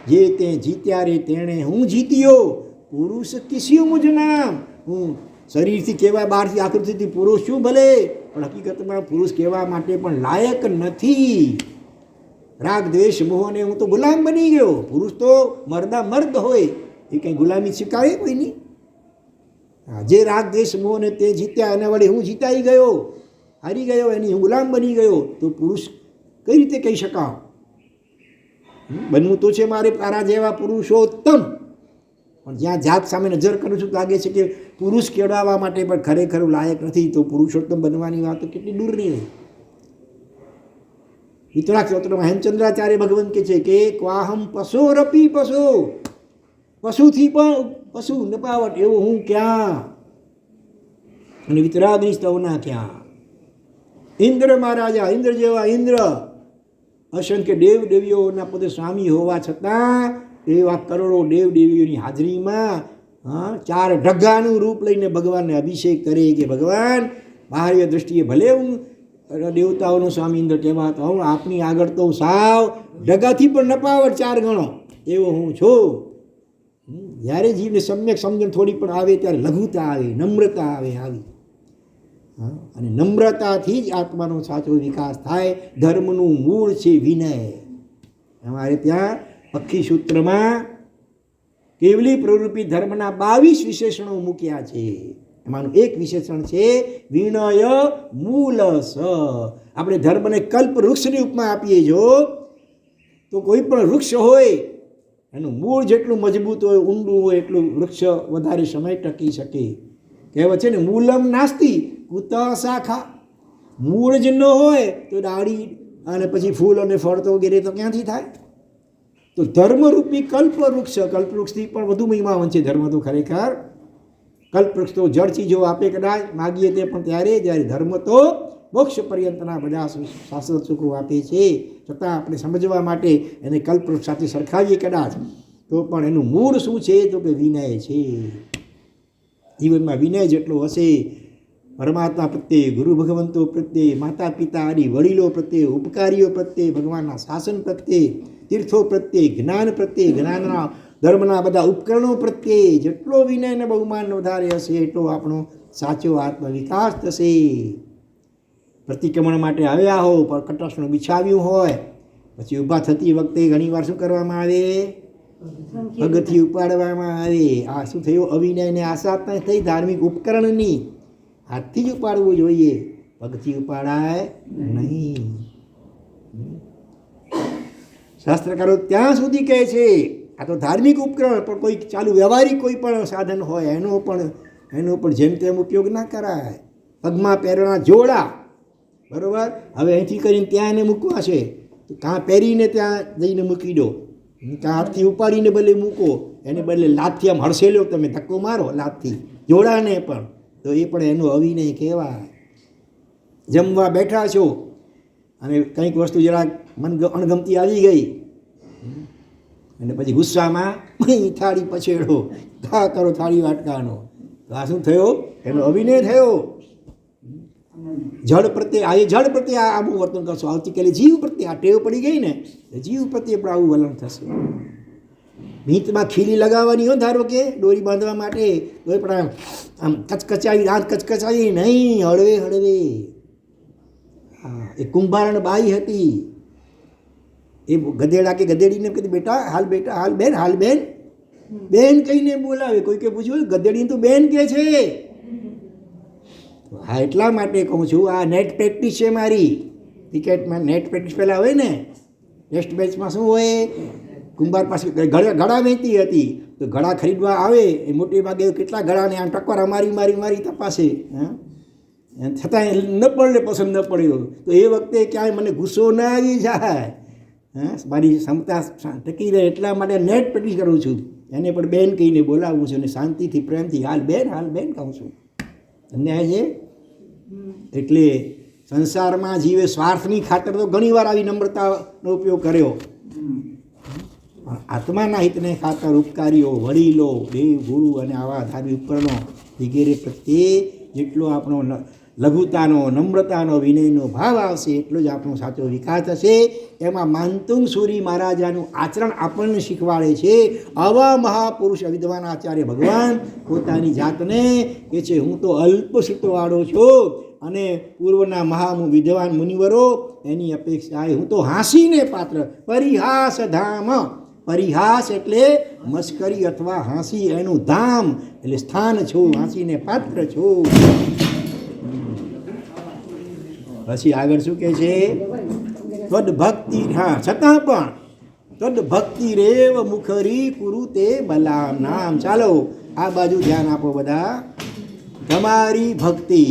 જે તે જીત્યા રે તેણે હું જીત્યો, પુરુષ કિસ્યું મુજ નામ. હું શરીરથી કહેવાય, બહારથી આકૃતિથી પુરુષ છું ભલે, પણ હકીકતમાં પુરુષ કહેવા માટે પણ લાયક નથી. રાગ દ્વેષ મોહને હું તો ગુલામ બની ગયો. પુરુષ તો મર્દા મર્દ હોય, એ કંઈ ગુલામી સ્વીકારે કોઈ નહીં. જે રાગ દ્વેષ મોહને તે જીત્યા એના વડે હું જીતાઈ ગયો, હારી ગયો, એની હું ગુલામ બની ગયો, તો પુરુષ કઈ રીતે કહી શકાવ? બનવું તો છે મારે તારા જેવા પુરુષોત્તમ, પણ જ્યાં જાત સામે નજર કરું છું લાગે છે કે પુરુષ કેળવવા માટે પણ ખરેખર લાયક નથી, તો પુરુષોત્તમ બનવાની વાત તો કેટલી દૂરની રહી. વિતરાગ સ્તોત્રમાં હેમચંદ્રાચાર્ય ભગવાન કહે છે કે ક્વાહમ પશોરપી પશો, પશુથી પણ પશુ નપાવટ એવો હું ક્યાં, અને વિતરાગની સ્તવના ક્યાં. ઇન્દ્ર મહારાજા, ઇન્દ્ર જેવા ઇન્દ્ર, અસંખ્ય દેવ દેવીઓના પોતે સ્વામી હોવા છતાં એવા કરોડો દેવ દેવીઓની હાજરીમાં 4 ઢગાનું રૂપ લઈને ભગવાનને અભિષેક કરે કે ભગવાન બાહ્ય દૃષ્ટિએ ભલે હું દેવતાઓનો સ્વામી ઇન્દ્ર કહેવાતો હું, આપની આગળ તો સાવ ઢગાથી પણ નપાવટ 4 ગણો એવો હું છું. જ્યારે જીવને સમ્યક સમજણ થોડી પણ આવે ત્યારે લઘુતા આવે, નમ્રતા આવે. આવી અને નમ્રતાથી જ આત્માનો સાચો વિકાસ થાય. ધર્મનું મૂળ છે વિનય. અમારે ત્યાં પક્ષી સૂત્રમાં કેવલી પ્રવૃત્તિ ધર્મના 22 વિશેષણો મૂક્યા છે. એમાંનું એક વિશેષણ છે વિનય મૂલસ. આપણે ધર્મને કલ્પ વૃક્ષની ઉપમા આપીએ જો, તો કોઈ પણ વૃક્ષ હોય એનું મૂળ જેટલું મજબૂત હોય, ઊંડું હોય, એટલું વૃક્ષ વધારે સમય ટકી શકે. કહેવત છે ને, મૂલમ નાસ્તી કુત શાખા. મૂળ જ ન હોય તો ડાળી અને પછી ફૂલ અને ફળ તો વગેરે તો ક્યાંથી થાય? તો ધર્મરૂપી કલ્પવૃક્ષથી પણ વધુ મહિમાવંત છે ધર્મ. તો ખરેખર કલ્પવૃક્ષ તો જળ ચીજો આપે કદાચ માગીએ તે પણ ત્યારે, જ્યારે ધર્મ તો મોક્ષ પર્યંતના બધા શાશ્વત સુખો આપે છે. છતાં આપણે સમજવા માટે એને કલ્પવૃક્ષ સાથે સરખાવીએ કદાચ, તો પણ એનું મૂળ શું છે? તો કે વિનય છે. જીવનમાં વિનય જેટલો હશે, પરમાત્મા પ્રત્યે, ગુરુ ભગવંતો પ્રત્યે, માતા પિતા આદિ વડીલો પ્રત્યે, ઉપકારીઓ પ્રત્યે, ભગવાનના શાસન પ્રત્યે, તીર્થો પ્રત્યે, જ્ઞાન પ્રત્યે, જ્ઞાનના ધર્મના બધા ઉપકરણો પ્રત્યે જેટલો વિનય અને બહુમાન વધારે હશે એટલો આપણો સાચો આત્મવિકાસ થશે. પ્રતિક્રમણ માટે આવ્યા હો, પણ કટાક્ષનું બિછાવ્યું હોય, પછી ઊભા થતી વખતે ઘણીવાર શું કરવામાં આવે? પગથી ઉપાડવામાં આવે. આ શું થયું? અવિનયને આસાધના થઈ, ધાર્મિક ઉપકરણની. હાથથી જ ઉપાડવું જોઈએ, પગથી ઉપાડાય નહીં. શાસ્ત્રકારો ત્યાં સુધી કહે છે આ તો ધાર્મિક ઉપકરણ, પણ કોઈ ચાલુ વ્યવહારિક કોઈ પણ સાધન હોય એનો પણ જેમ તેમ ઉપયોગ ના કરાય. પગમાં પહેરવાના જોડા, બરાબર, હવે અહીંથી કરીને ત્યાં એને મૂકવા છે તો કાં પહેરીને ત્યાં જઈને મૂકી દો, કાં હાથથી ઉપાડીને ભલે મૂકો, એને બદલે લાતથી આમ હડસેલો તમે ધક્કો મારો લાતથી જોડાને પણ, તો એ પણ એનું અવિનય કહેવાય. જમવા બેઠા છો અને કંઈક વસ્તુ જરાક અણગમતી આવી ગઈ અને પછી ગુસ્સામાં થાળી પછેડો, ઘા કરો થાળી વાટકાનો, તો આ શું થયો? એનો અવિનય થયો. જળ પ્રત્યે આવું વર્તન કરશો, આવતીકાલે જીવ પ્રત્યે આ ટેવ પડી ગઈ ને, જીવ પ્રત્યે પણ આવું વલણ થશે. ભીંતમાં ખીલી લગાવવાની હોય, ધારો કે દોરી બાંધવા માટે, તો એ પણ આમ કચકચાવી, દાંત કચકચાવી નહીં, હળવે હળવે. હા, એ કુંભારણ બાઈ હતી, એ ગધેડા કે ગધેડીને કીધું બેટા હાલ બેન, હાલ બેન, બેન કહીને બોલાવે. કોઈ કે પૂછ્યું ગધેડીને તો બેન કે છે. હા, એટલા માટે કહું છું, આ નેટ પ્રેક્ટિસ છે મારી. ક્રિકેટમાં નેટ પ્રેક્ટિસ પહેલાં હોય ને, ટેસ્ટ મેચમાં શું હોય, કુંભાર પાસે ઘડા વહેતી હતી, તો ઘડા ખરીદવા આવે એ મોટે ભાગે કેટલા ઘડાને આમ ટકોરા મારી તપાસે. હા, છતાંય ન પડે, પસંદ ન પડ્યો તો એ વખતે ક્યાંય મને ગુસ્સો ના આવી જાય. હા, મારી ક્ષમતા ટકી રહે એટલા માટે નેટ પ્રેક્ટિસ કરું છું. એને પણ બેન કહીને બોલાવું છું અને શાંતિથી પ્રેમથી હાલ બેન કહું છું. અન્યાય છે. એટલે સંસારમાં જીવે સ્વાર્થની ખાતર તો ઘણીવાર આવી નમ્રતાનો ઉપયોગ કર્યો, આત્માના હિતને ખાતર ઉપકારીઓ, વડીલો, દેવ, ગુરુ અને આવા ધાર્મિક ઉપકરણો વગેરે પ્રત્યે જેટલો આપણો લઘુતાનો, નમ્રતાનો, વિનયનો ભાવ આવશે એટલો જ આપણો સાચો વિકાસ થશે. એમાં માનતુંગ સુરી મહારાજાનું આચરણ આપણને શીખવાડે છે. આવા મહાપુરુષ વિદ્વાન આચાર્ય ભગવાન પોતાની જાતને કે છે હું તો અલ્પસુતવાળો છું અને પૂર્વના વિદ્વાન મુનિવરો એની અપેક્ષાએ હું તો હાંસીને પાત્ર, પરિહાસ ધામ. પરિહાસ એટલે મસ્કરી અથવા હાંસી, એનું ધામ એટલે સ્થાન છું, હાંસીને પાત્ર છું. પછી આગળ શું કહે છે? તદ ભક્તિ, હા છતાં પણ તદ ભક્તિ રેવ મુખરી કુરુતે બલામ નામ. ચાલો આ બાજુ ધ્યાન આપો બધા. તમારી ભક્તિ,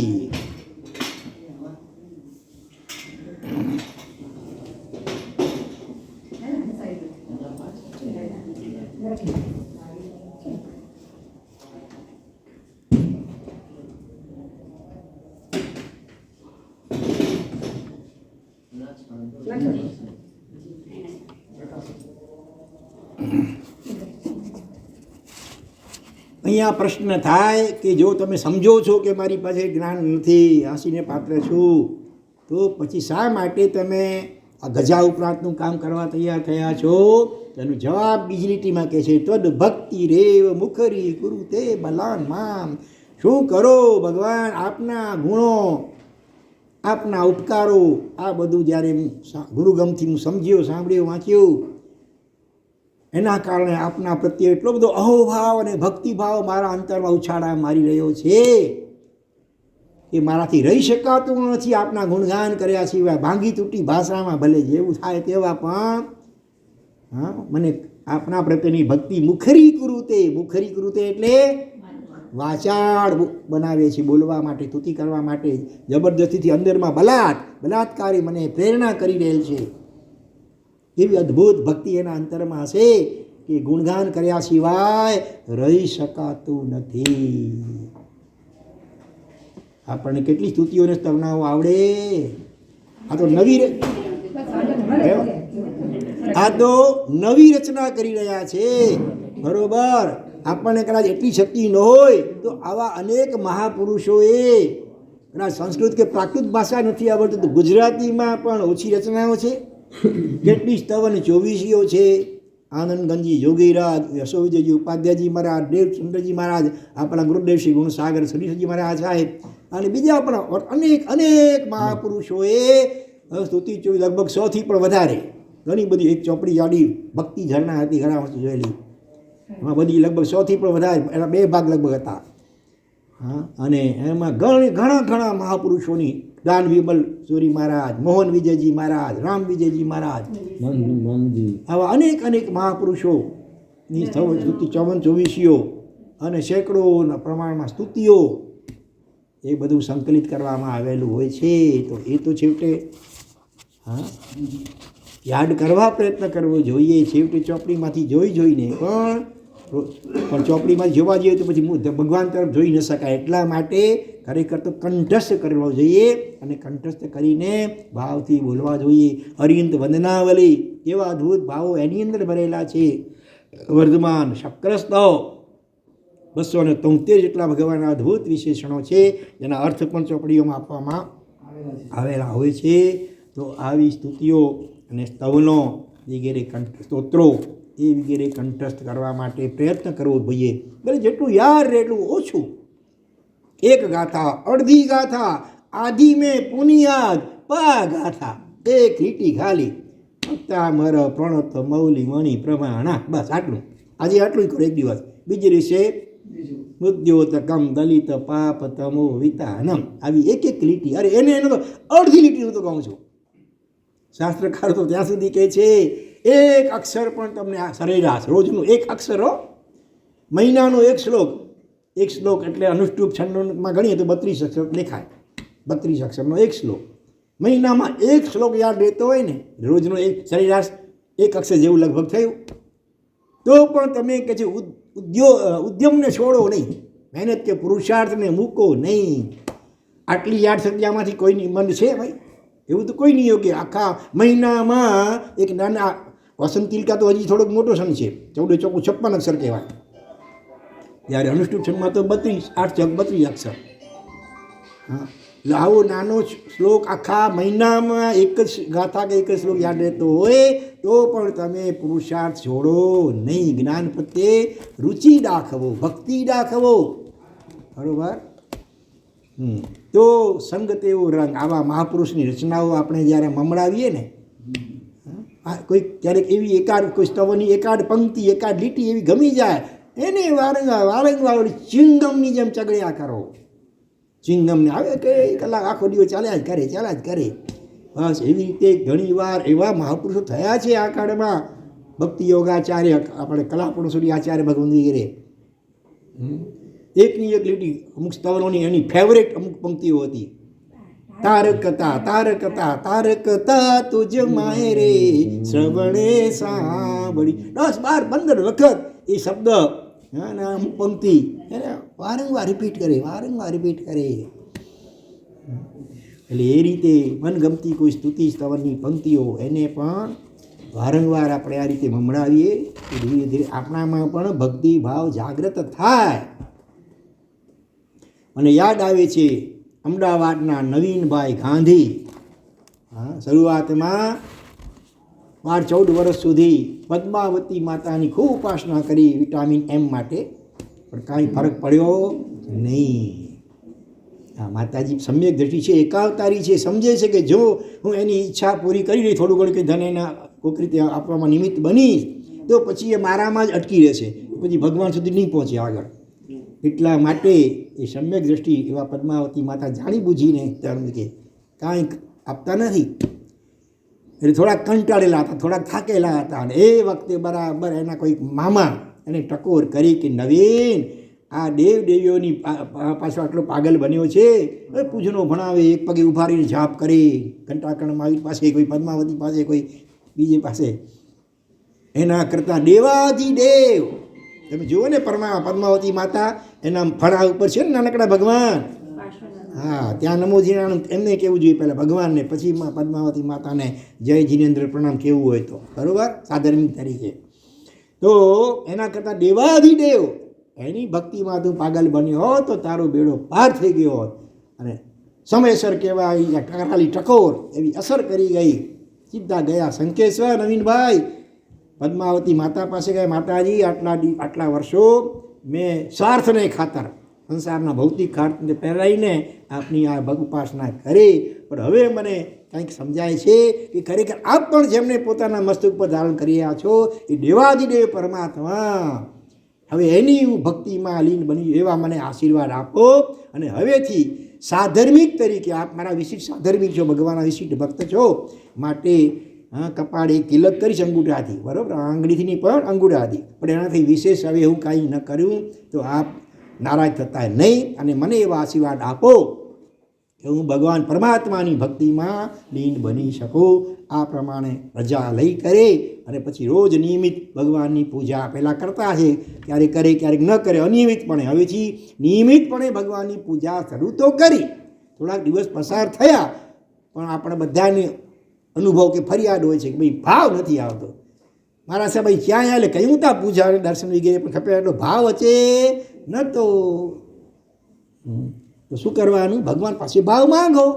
અહીંયા પ્રશ્ન થાય કે જો તમે સમજો છો કે મારી પાસે જ્ઞાન નથી, હાંસીને પાત્ર છું, તો પછી શા માટે તમે આ ગજા ઉપરાંતનું કામ કરવા તૈયાર થયા છો? તેનો જવાબ બીજી લીટીમાં કહે છે તદ ભક્તિ રેવ મુખરી ગુરુ તે બલાન મામ. શું કરો ભગવાન? આપના ગુણો, આપના ઉપકારો, આ બધું જ્યારે ગુરુગમથી હું સમજ્યો, સાંભળ્યું, વાંચ્યું, એના કારણે આપના પ્રત્યે એટલો બધો અહોભાવ અને ભક્તિભાવ મારા અંતરમાં ઉછાળા મારી રહ્યો છે કે મારાથી રહી શકાતું નથી. આપના ગુણગાન કર્યા સિવાય ભાંગી તૂટી ભાષામાં ભલે જેવું થાય તેવા પણ હા મને આપના પ્રત્યેની ભક્તિ મુખરી કૃતે એટલે વાચાળ બનાવે છે, બોલવા માટે, સ્તુતિ કરવા માટે જબરદસ્તીથી અંદરમાં બલાત્કારી મને પ્રેરણા કરી રહેલ છે. એવી અદ્ભુત ભક્તિ એના અંતરમાં હશે કે ગુણગાન કર્યા સિવાય રહી શકાતું નથી. આપણને કેટલી સ્તુતિઓને સ્તવનાઓ આવડે. આ તો નવી રચના કરી રહ્યા છે, બરોબર. આપણને કદાચ એટલી શક્તિ ન હોય તો આવા અનેક મહાપુરુષોએ કદાચ સંસ્કૃત કે પ્રાકૃત ભાષા નથી આવડતું તો ગુજરાતીમાં પણ ઓછી રચનાઓ છે. કેટલી સ્તવન ચોવીસીઓ છે, આનંદગંજી યોગીરાજ, યશોવિજયજી ઉપાધ્યાયજી મહારાજ, દેવચંદ્રજી મહારાજ, આપણા ગુરુદેવ શ્રી ગુણસાગર શ્રીજી મહારાજ સાહેબ અને બીજા પણ અનેક અનેક મહાપુરુષોએ સ્તુતિ ચોવી લગભગ 100થી પણ વધારે ઘણી બધી એક ચોપડી જાડી ભક્તિ ઝરણા હતી, ઘણા વસ્તુ જોયેલી, એમાં બધી લગભગ 100થી પણ વધારે, એના 2 ભાગ લગભગ હતા. હા, અને એમાં ઘણા મહાપુરુષોની દાન વિમલ સુરી મહારાજ, મોહન વિજયજી મહારાજ, રામ વિજયજી મહારાજ, આવા અનેક મહાપુરુષોની સ્તુતિ 54 અને સેંકડોના પ્રમાણમાં સ્તુતિઓ એ બધું સંકલિત કરવામાં આવેલું હોય છે. તો એ તો છેવટે હા યાદ કરવા પ્રયત્ન કરવો જોઈએ. છેવટે ચોપડીમાંથી જોઈને પણ ચોપડીમાં જોવા જઈએ તો પછી ભગવાન તરફ જોઈ ન શકાય. એટલા માટે ખરેખર તો કંઠસ્થ કરવો જોઈએ અને કંઠસ્થ કરીને ભાવથી બોલવા જોઈએ. અરિયંત વંદનાવલી કેવા અદ્ભુત ભાવો એની અંદર ભરેલા છે. વર્ધમાન શક્રસ્તવ 273 જેટલા ભગવાનના અદ્ભુત વિશેષણો છે, જેના અર્થ પણ ચોપડીઓમાં આપવામાં આવેલા હોય છે. તો આવી સ્તુતિઓ અને સ્તવનો વગેરે સ્તોત્રો એ વગેરે કંઠસ્થ કરવા માટે પ્રયત્ન કરવો જોઈએ. ભલે જેટલું યાદ રહે એટલું ઓછું. 1 ગાથા, અડધી ગાથા, આધી મેં પુનિયાદ પા ગાથા, 1 લીટી ખાલી ભક્તામર પ્રણત મૌલી મણિ પ્રમાણા, બસ આટલું. આજે આટલું કરો એક દિવસ. બીજી રીતે મૃત્યોતકમ દલિત પાપ તમો વિતાનમ, આવી 1 લીટી. અરે એને તો અડધી લીટી હું તો કહું છું. શાસ્ત્રકાર તો ત્યાં સુધી કહે છે 1 અક્ષર પણ તમને આ સરેરાશ રોજનું 1 અક્ષર, મહિનાનો 1 શ્લોક. 1 શ્લોક એટલે અનુષ્ટુપ છંદમાં ગણીએ તો 32 અક્ષર દેખાય. 32 અક્ષરનો 1 શ્લોક. મહિનામાં 1 શ્લોક યાદ રહેતો હોય ને, રોજનો 1 સરેરાશ 1 અક્ષર જેવું લગભગ થયું, તો પણ તમે કહે છે ઉદ્યમને છોડો નહીં, મહેનત કે પુરુષાર્થને મૂકો નહીં. આટલી યાદ શક્તિમાંથી કોઈની મન છે ભાઈ? એવું તો કોઈ નહીં કે આખા મહિનામાં એક નાના વસંત તિલકા તો હજી થોડોક મોટો છંદ છે, 14 ચોકું 56 અક્ષર કહેવાય. જ્યારે અનુષ્ટુપ છંદમાં તો 32, 8 ચોક 32 અક્ષર. હા, એટલે આવો નાનો શ્લોક આખા મહિનામાં 1 જ ગાથા કે 1 જ શ્લોક યાદ રહેતો હોય તો પણ તમે પુરુષાર્થ છોડો નહીં. જ્ઞાન પ્રત્યે રુચિ દાખવો, ભક્તિ દાખવો. બરોબર. તો સંગ તેવો રંગ. આવા મહાપુરુષની રચનાઓ આપણે જ્યારે મમડાવીએ ને, કોઈ ક્યારેક એવી એકાદ કોઈ સ્તવની એકાદ પંક્તિ, એકાદ લીટી એવી ગમી જાય, એને વારંવાર ચિંગમની જેમ ચગડ્યા કરો. ચિંગમને આવે કે કલાક આખો દિવસ ચાલ્યા જ કરે. બસ એવી રીતે ઘણીવાર એવા મહાપુરુષો થયા છે આ કાળમાં. ભક્તિ યોગાચાર્ય, આપણે કલાપુરુષોની આચાર્ય ભગવાન વગેરે. એકની એક લીટી અમુક સ્તવરોની એની ફેવરેટ અમુક પંક્તિઓ હતી. તારકતા તુજ માય રે શ્રવણે સાંભળી. 10, 12, 15 વખત એ શબ્દ અને અમુક પંક્તિ એને વારંવાર રિપીટ કરે. એટલે એ રીતે મનગમતી કોઈ સ્તુતિ સ્તવનની પંક્તિઓ એને પણ વારંવાર આપણે આ રીતે મમડાવીએ તો ધીરે ધીરે આપણામાં પણ ભક્તિ ભાવ જાગૃત થાય. મને યાદ આવે છે અમદાવાદના નવીનભાઈ ગાંધી. શરૂઆતમાં 12-14 વર્ષ સુધી પદ્માવતી માતાની ખૂબ ઉપાસના કરી વિટામિન M માટે, પણ કાંઈ ફરક પડ્યો નહીં. હા, માતાજી સમ્યક દ્રષ્ટિ છે, એકાવતારી છે, સમજે છે કે જો હું એની ઈચ્છા પૂરી કરી રહી, થોડું ઘણું કંઈ ધન એના કોઈક રીતે આપવામાં નિમિત્ત બનીશ તો પછી એ મારામાં જ અટકી રહેશે, પછી ભગવાન સુધી નહીં પહોંચે આગળ. એટલા માટે એ સમ્યક દ્રષ્ટિ એવા પદ્માવતી માતા જાણી બૂજીને કે કાંઈક આપતા નથી. એટલે થોડાક કંટાળેલા હતા, થોડાક થાકેલા હતા. અને એ વખતે બરાબર એના કોઈક મામા એને ટકોર કરી કે નવીન, આ દેવીઓની પાછો આટલો પાગલ બન્યો છે, પૂજનો ભણાવે, એક પગે ઉભા રહીને જાપ કરે, ઘંટાકરણમાં આવી પાસે, કોઈ પદ્માવતી પાસે, કોઈ બીજે પાસે. એના કરતાં દેવાધિદેવ તમે જુઓ ને પદ્માવતી માતા, એના ફળા ઉપર છે ને નાનકડા ભગવાન. હા, ત્યાં નમોજીનાનું એમને કહેવું જોઈએ પહેલાં ભગવાનને, પછી પદ્માવતી માતાને જય જીનેન્દ્ર પ્રણામ કહેવું હોય તો, બરાબર, સાધર્મિક તરીકે. તો એના કરતાં દેવાધિદેવ એની ભક્તિમાં તું પાગલ બન્યો હોત તો તારો બેડો પાર થઈ ગયો હોત. અને સમયસર કહેવાય કરાલી ટકોર એવી અસર કરી ગઈ. સીધા ગયા શંકેશ્વર નવીનભાઈ, પદ્માવતી માતા પાસે ગયા, માતાજી આટલા વર્ષો મેં સ્વાર્થ નહીં ખાતર સંસારના ભૌતિક ખાતરને પહેરાઈને આપની આ ભગ ઉપાસના કરી, પણ હવે મને કંઈક સમજાય છે કે ખરેખર આપ પણ જેમને પોતાના મસ્તક પર ધારણ કરી રહ્યા છો એ દેવાધિદેવ પરમાત્મા, હવે એની હું ભક્તિમાં લીન બની એવા મને આશીર્વાદ આપો. અને હવેથી સાધર્મિક તરીકે આપ મારા વિશિષ્ટ સાધર્મિક છો, ભગવાનના વિશિષ્ટ ભક્ત છો, માટે કપાળે તિલક કરીશ અંગૂઠાથી, બરાબર, આંગળીથી પણ અંગૂઠાથી, પણ એનાથી વિશેષ હવે હું કાંઈ ન કર્યું તો આપ નારાજ થતા નહીં અને મને એવા આશીર્વાદ આપો કે હું ભગવાન પરમાત્માની ભક્તિમાં લીન બની શકું. આ પ્રમાણે રજા લઈ કરે અને પછી રોજ નિયમિત ભગવાનની પૂજા પહેલાં કરતા છે, ક્યારેક કરે ક્યારેક ન કરે, અનિયમિતપણે. હવેથી નિયમિતપણે ભગવાનની પૂજા શરૂ તો કરી, થોડાક દિવસ પસાર થયા, પણ આપણે બધાને અનુભવ કે ફરિયાદ હોય છે કે ભાઈ ભાવ નથી આવતો. મારા સાહેબ ભાઈ ક્યાં એટલે કહ્યું તા પૂજા દર્શન વગેરે પણ ખપે એટલો ભાવ વચ્ચે નહોતો. તો શું કરવાનું? ભગવાન પાસે ભાવ માંગો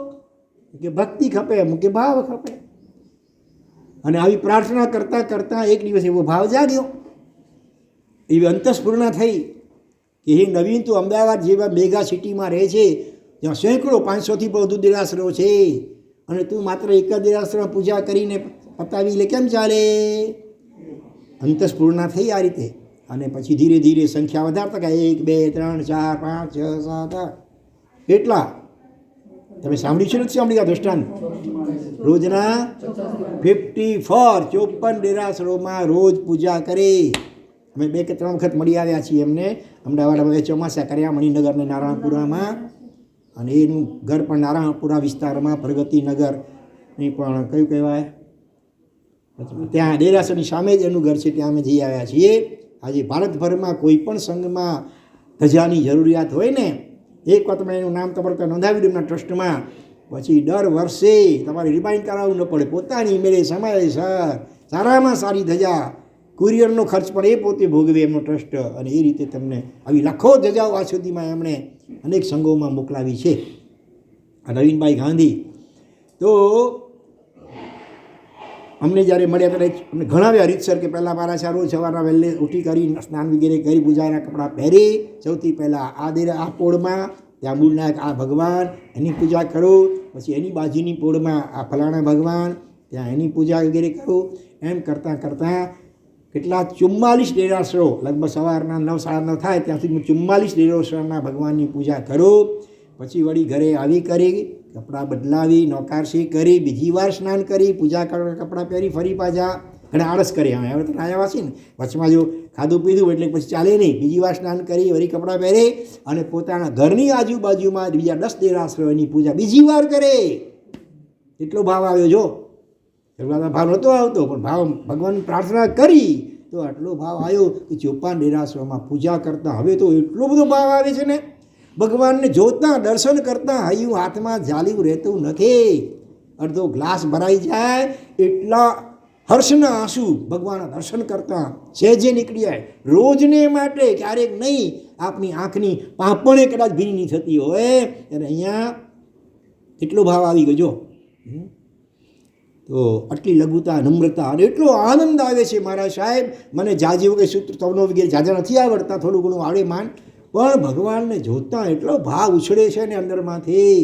કે ભક્તિ ખપે, અમુક કે ભાવ ખપે. અને આવી પ્રાર્થના કરતાં કરતાં એક દિવસ એવો ભાવ જાગ્યો, એવી અંતસ્ફૂર્ણા થઈ કે હે નવીન, તું અમદાવાદ જેવા મેગા સિટીમાં રહે છે, જ્યાં સેંકડો 500થી પણ વધુ દેરાસરો છે, અને તું માત્ર એક જ દેરાસરમાં પૂજા કરીને પતાવી લે, કેમ ચાલે? અંતસ્ફૂર્ણા થઈ આ રીતે. અને પછી ધીરે ધીરે સંખ્યા વધારતા ગયા, 1 2 3 4 5 6 7 8 કેટલા તમે સાંભળ્યું છે નથી સાંભળી? દ્રષ્ટાંત રોજના 54 દેરાસરોમાં રોજ પૂજા કરે. અમે 2 કે 3 વખત મળી આવ્યા છીએ એમને અમદાવાદમાં, ચોમાસા કર્યા મણિનગર ને નારાયણપુરામાં, અને એનું ઘર પણ નારાયણપુરા વિસ્તારમાં પ્રગતિનગરની પણ કયું કહેવાય, ત્યાં દેરાસરની સામે જ એનું ઘર છે, ત્યાં અમે જઈ આવ્યા છીએ. આજે ભારતભરમાં કોઈ પણ સંઘમાં ધજાની જરૂરિયાત હોય ને, એક વખત મેં એનું નામ તમારે નોંધાવી દઉં એમના ટ્રસ્ટમાં, પછી દર વર્ષે તમારે રિમાઇન્ડ કરાવવું ન પડે, પોતાની મેળે સમયસર સારામાં સારી ધજા, કુરિયરનો ખર્ચ પણ એ પોતે ભોગવે એમનો ટ્રસ્ટ, અને એ રીતે તમને આવી લાખો ધજાઓ આ સુધીમાં એમણે અનેક સંઘોમાં મોકલાવી છે. નવીનભાઈ ગાંધી તો અમને જ્યારે મળ્યા ત્યારે અમને ઘણાવ્યા રીતસર કે પહેલાં મારા સાહેબ રોજ સવારના વહેલે ઉઠી કરી સ્નાન વગેરે કરી પૂજાના કપડાં પહેરી સૌથી પહેલાં આ પોળમાં ત્યાં મૂળનાયક આ ભગવાન એની પૂજા કરું, પછી એની બાજુની પોળમાં આ ફલાણા ભગવાન ત્યાં એની પૂજા વગેરે કરું. એમ કરતાં કરતાં કેટલા 44 દેરાસરો, લગભગ સવારના 9 સાડા 9 થાય ત્યાં સુધી 44 દેરાસરોના ભગવાનની પૂજા કરું. પછી વળી ઘરે આવી કરી કપડાં બદલાવી નોકારસી કરી, બીજી વાર સ્નાન કરી, પૂજા કપડાં પહેરી ફરી પાછા ઘણા આળસ કરી. હવે તો આવ્યા છે ને, વચમાં જો ખાધું પીધું એટલે પછી ચાલે નહીં, બીજી વાર સ્નાન કરી વળી કપડાં પહેરી અને પોતાના ઘરની આજુબાજુમાં બીજા 10 દેરાસરોની પૂજા બીજી વાર કરે. એટલો ભાવ આવ્યો. જો શરૂઆતમાં ભાવ નહોતો આવતો, પણ ભાવ ભગવાનની પ્રાર્થના કરી તો આટલો ભાવ આવ્યો કે 54 દેરાસરોમાં પૂજા કરતાં હવે તો એટલો બધો ભાવ આવે છે ને, ભગવાનને જોતા દર્શન કરતાં હૈયું હાથમાં ઝાલ્યું રહેતું નથી. અડધો ગ્લાસ ભરાઈ જાય એટલા હર્ષના આંસુ ભગવાનના દર્શન કરતાં સહેજે નીકળી જાય. રોજને માટે, ક્યારેક નહીં, આપની આંખની પાંપણે કદાચ ભીની નહીં થતી હોય, અને અહીંયા એટલો ભાવ આવી ગયો. જો તો આટલી લઘુતા, નમ્રતા અને એટલો આનંદ આવે છે. મારા સાહેબ મને જાજી વગેરે સૂત્ર તવનો વગેરે જાજા નથી આવડતા, થોડું ઘણું આવડે માન, પણ ભગવાનને જોતાં એટલો ભાવ ઉછળે છે ને અંદરમાંથી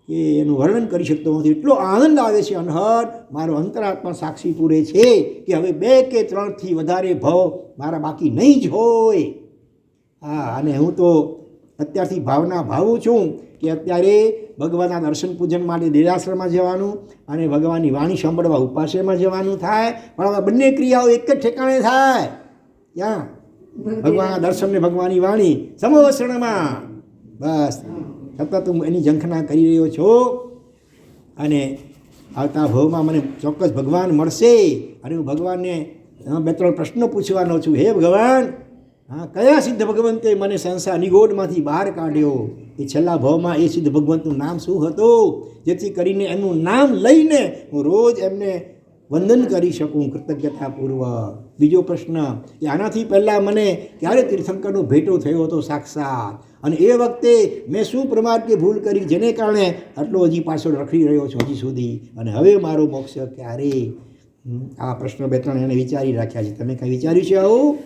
કે એનું વર્ણન કરી શકતો નથી. એટલો આનંદ આવે છે અનહદ. મારો અંતરાત્મા સાક્ષી પૂરે છે કે હવે 2 કે 3થી વધારે ભાવ મારા બાકી નહીં જ હોય. હા, અને હું તો અત્યારથી ભાવના ભાવું છું કે અત્યારે ભગવાનના દર્શન પૂજન માટે દેરાસરમાં જવાનું અને ભગવાનની વાણી સાંભળવા ઉપાસેમાં જવાનું થાય, પણ હવે બંને ક્રિયાઓ એક જ ઠેકાણે થાય. ક્યાં? ભગવાનના દર્શન ને ભગવાનની વાણી સમવસરણમાં. બસ સતત હું એની ઝંખના કરી રહ્યો છું, અને આવતા ભાવમાં મને ચોક્કસ ભગવાન મળશે. અને હું ભગવાનને 2-3 પ્રશ્નો પૂછવાનો છું. હે ભગવાન, હા, કયા સિદ્ધ ભગવંતે મને સંસાર નિગોડમાંથી બહાર કાઢ્યો? એ છેલ્લા ભાવમાં એ સિદ્ધ ભગવંતનું નામ શું હતું, જેથી કરીને એમનું નામ લઈને હું રોજ એમને વંદન કરી શકું કૃતજ્ઞતાપૂર્વક. બીજો પ્રશ્ન કે આનાથી પહેલાં મને ક્યારે તીર્થંકરનો ભેટો થયો હતો સાક્ષાત, અને એ વખતે મેં શું પ્રમાદ કે ભૂલ કરી જેને કારણે આટલો હજી પાછળ રખડી રહ્યો છું હજી સુધી, અને હવે મારો મોક્ષ ક્યારે? આ પ્રશ્નો 2-3 એને વિચારી રાખ્યા છે. તમે કંઈ વિચાર્યું છે આવું?